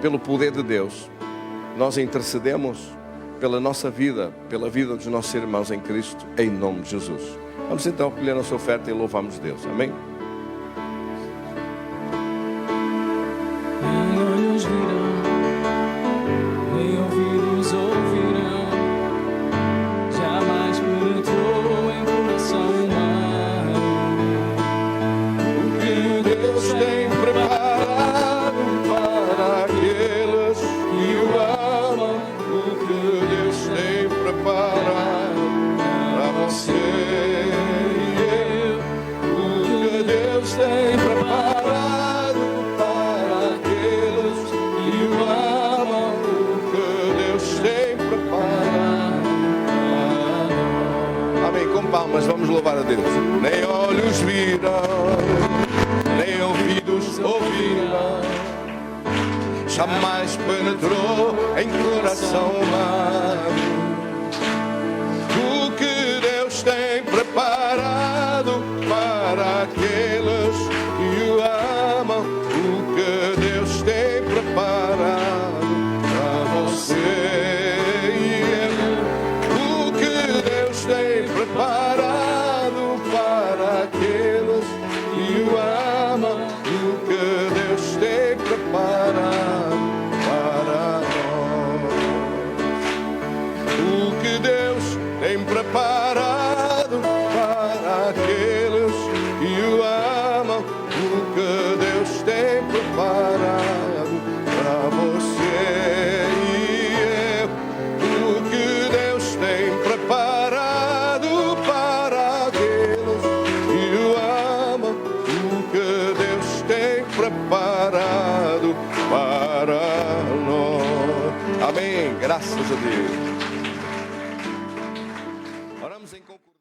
pelo poder de Deus. Nós intercedemos pela nossa vida, pela vida dos nossos irmãos em Cristo, em nome de Jesus. Vamos então recolher a nossa oferta e louvamos Deus. Amém? Nem olhos virão, nem ouvidos ouvirão, jamais penetrou em coração humano o que Deus tem preparado para aqueles que o amam, o que Deus tem preparado para você e eu, o que Deus tem preparado para aqueles que o amam, o que Deus tem preparado para nós. Amém. Com palmas, vamos louvar a Deus. Nem olhos viram, nem ouvidos ouviram, jamais penetrou em coração humano o que Deus tem preparado para aqueles que o amam, o que Deus tem preparado para você e eu, o que Deus tem preparado para aqueles que o amam, o que Deus tem preparado para nós. O que Deus tem preparado para aqueles que o amam, o que Deus tem preparado para você e eu, o que Deus tem preparado para aqueles que o amam, o que Deus tem preparado para nós. Amém. Graças a Deus. Oramos em concordância.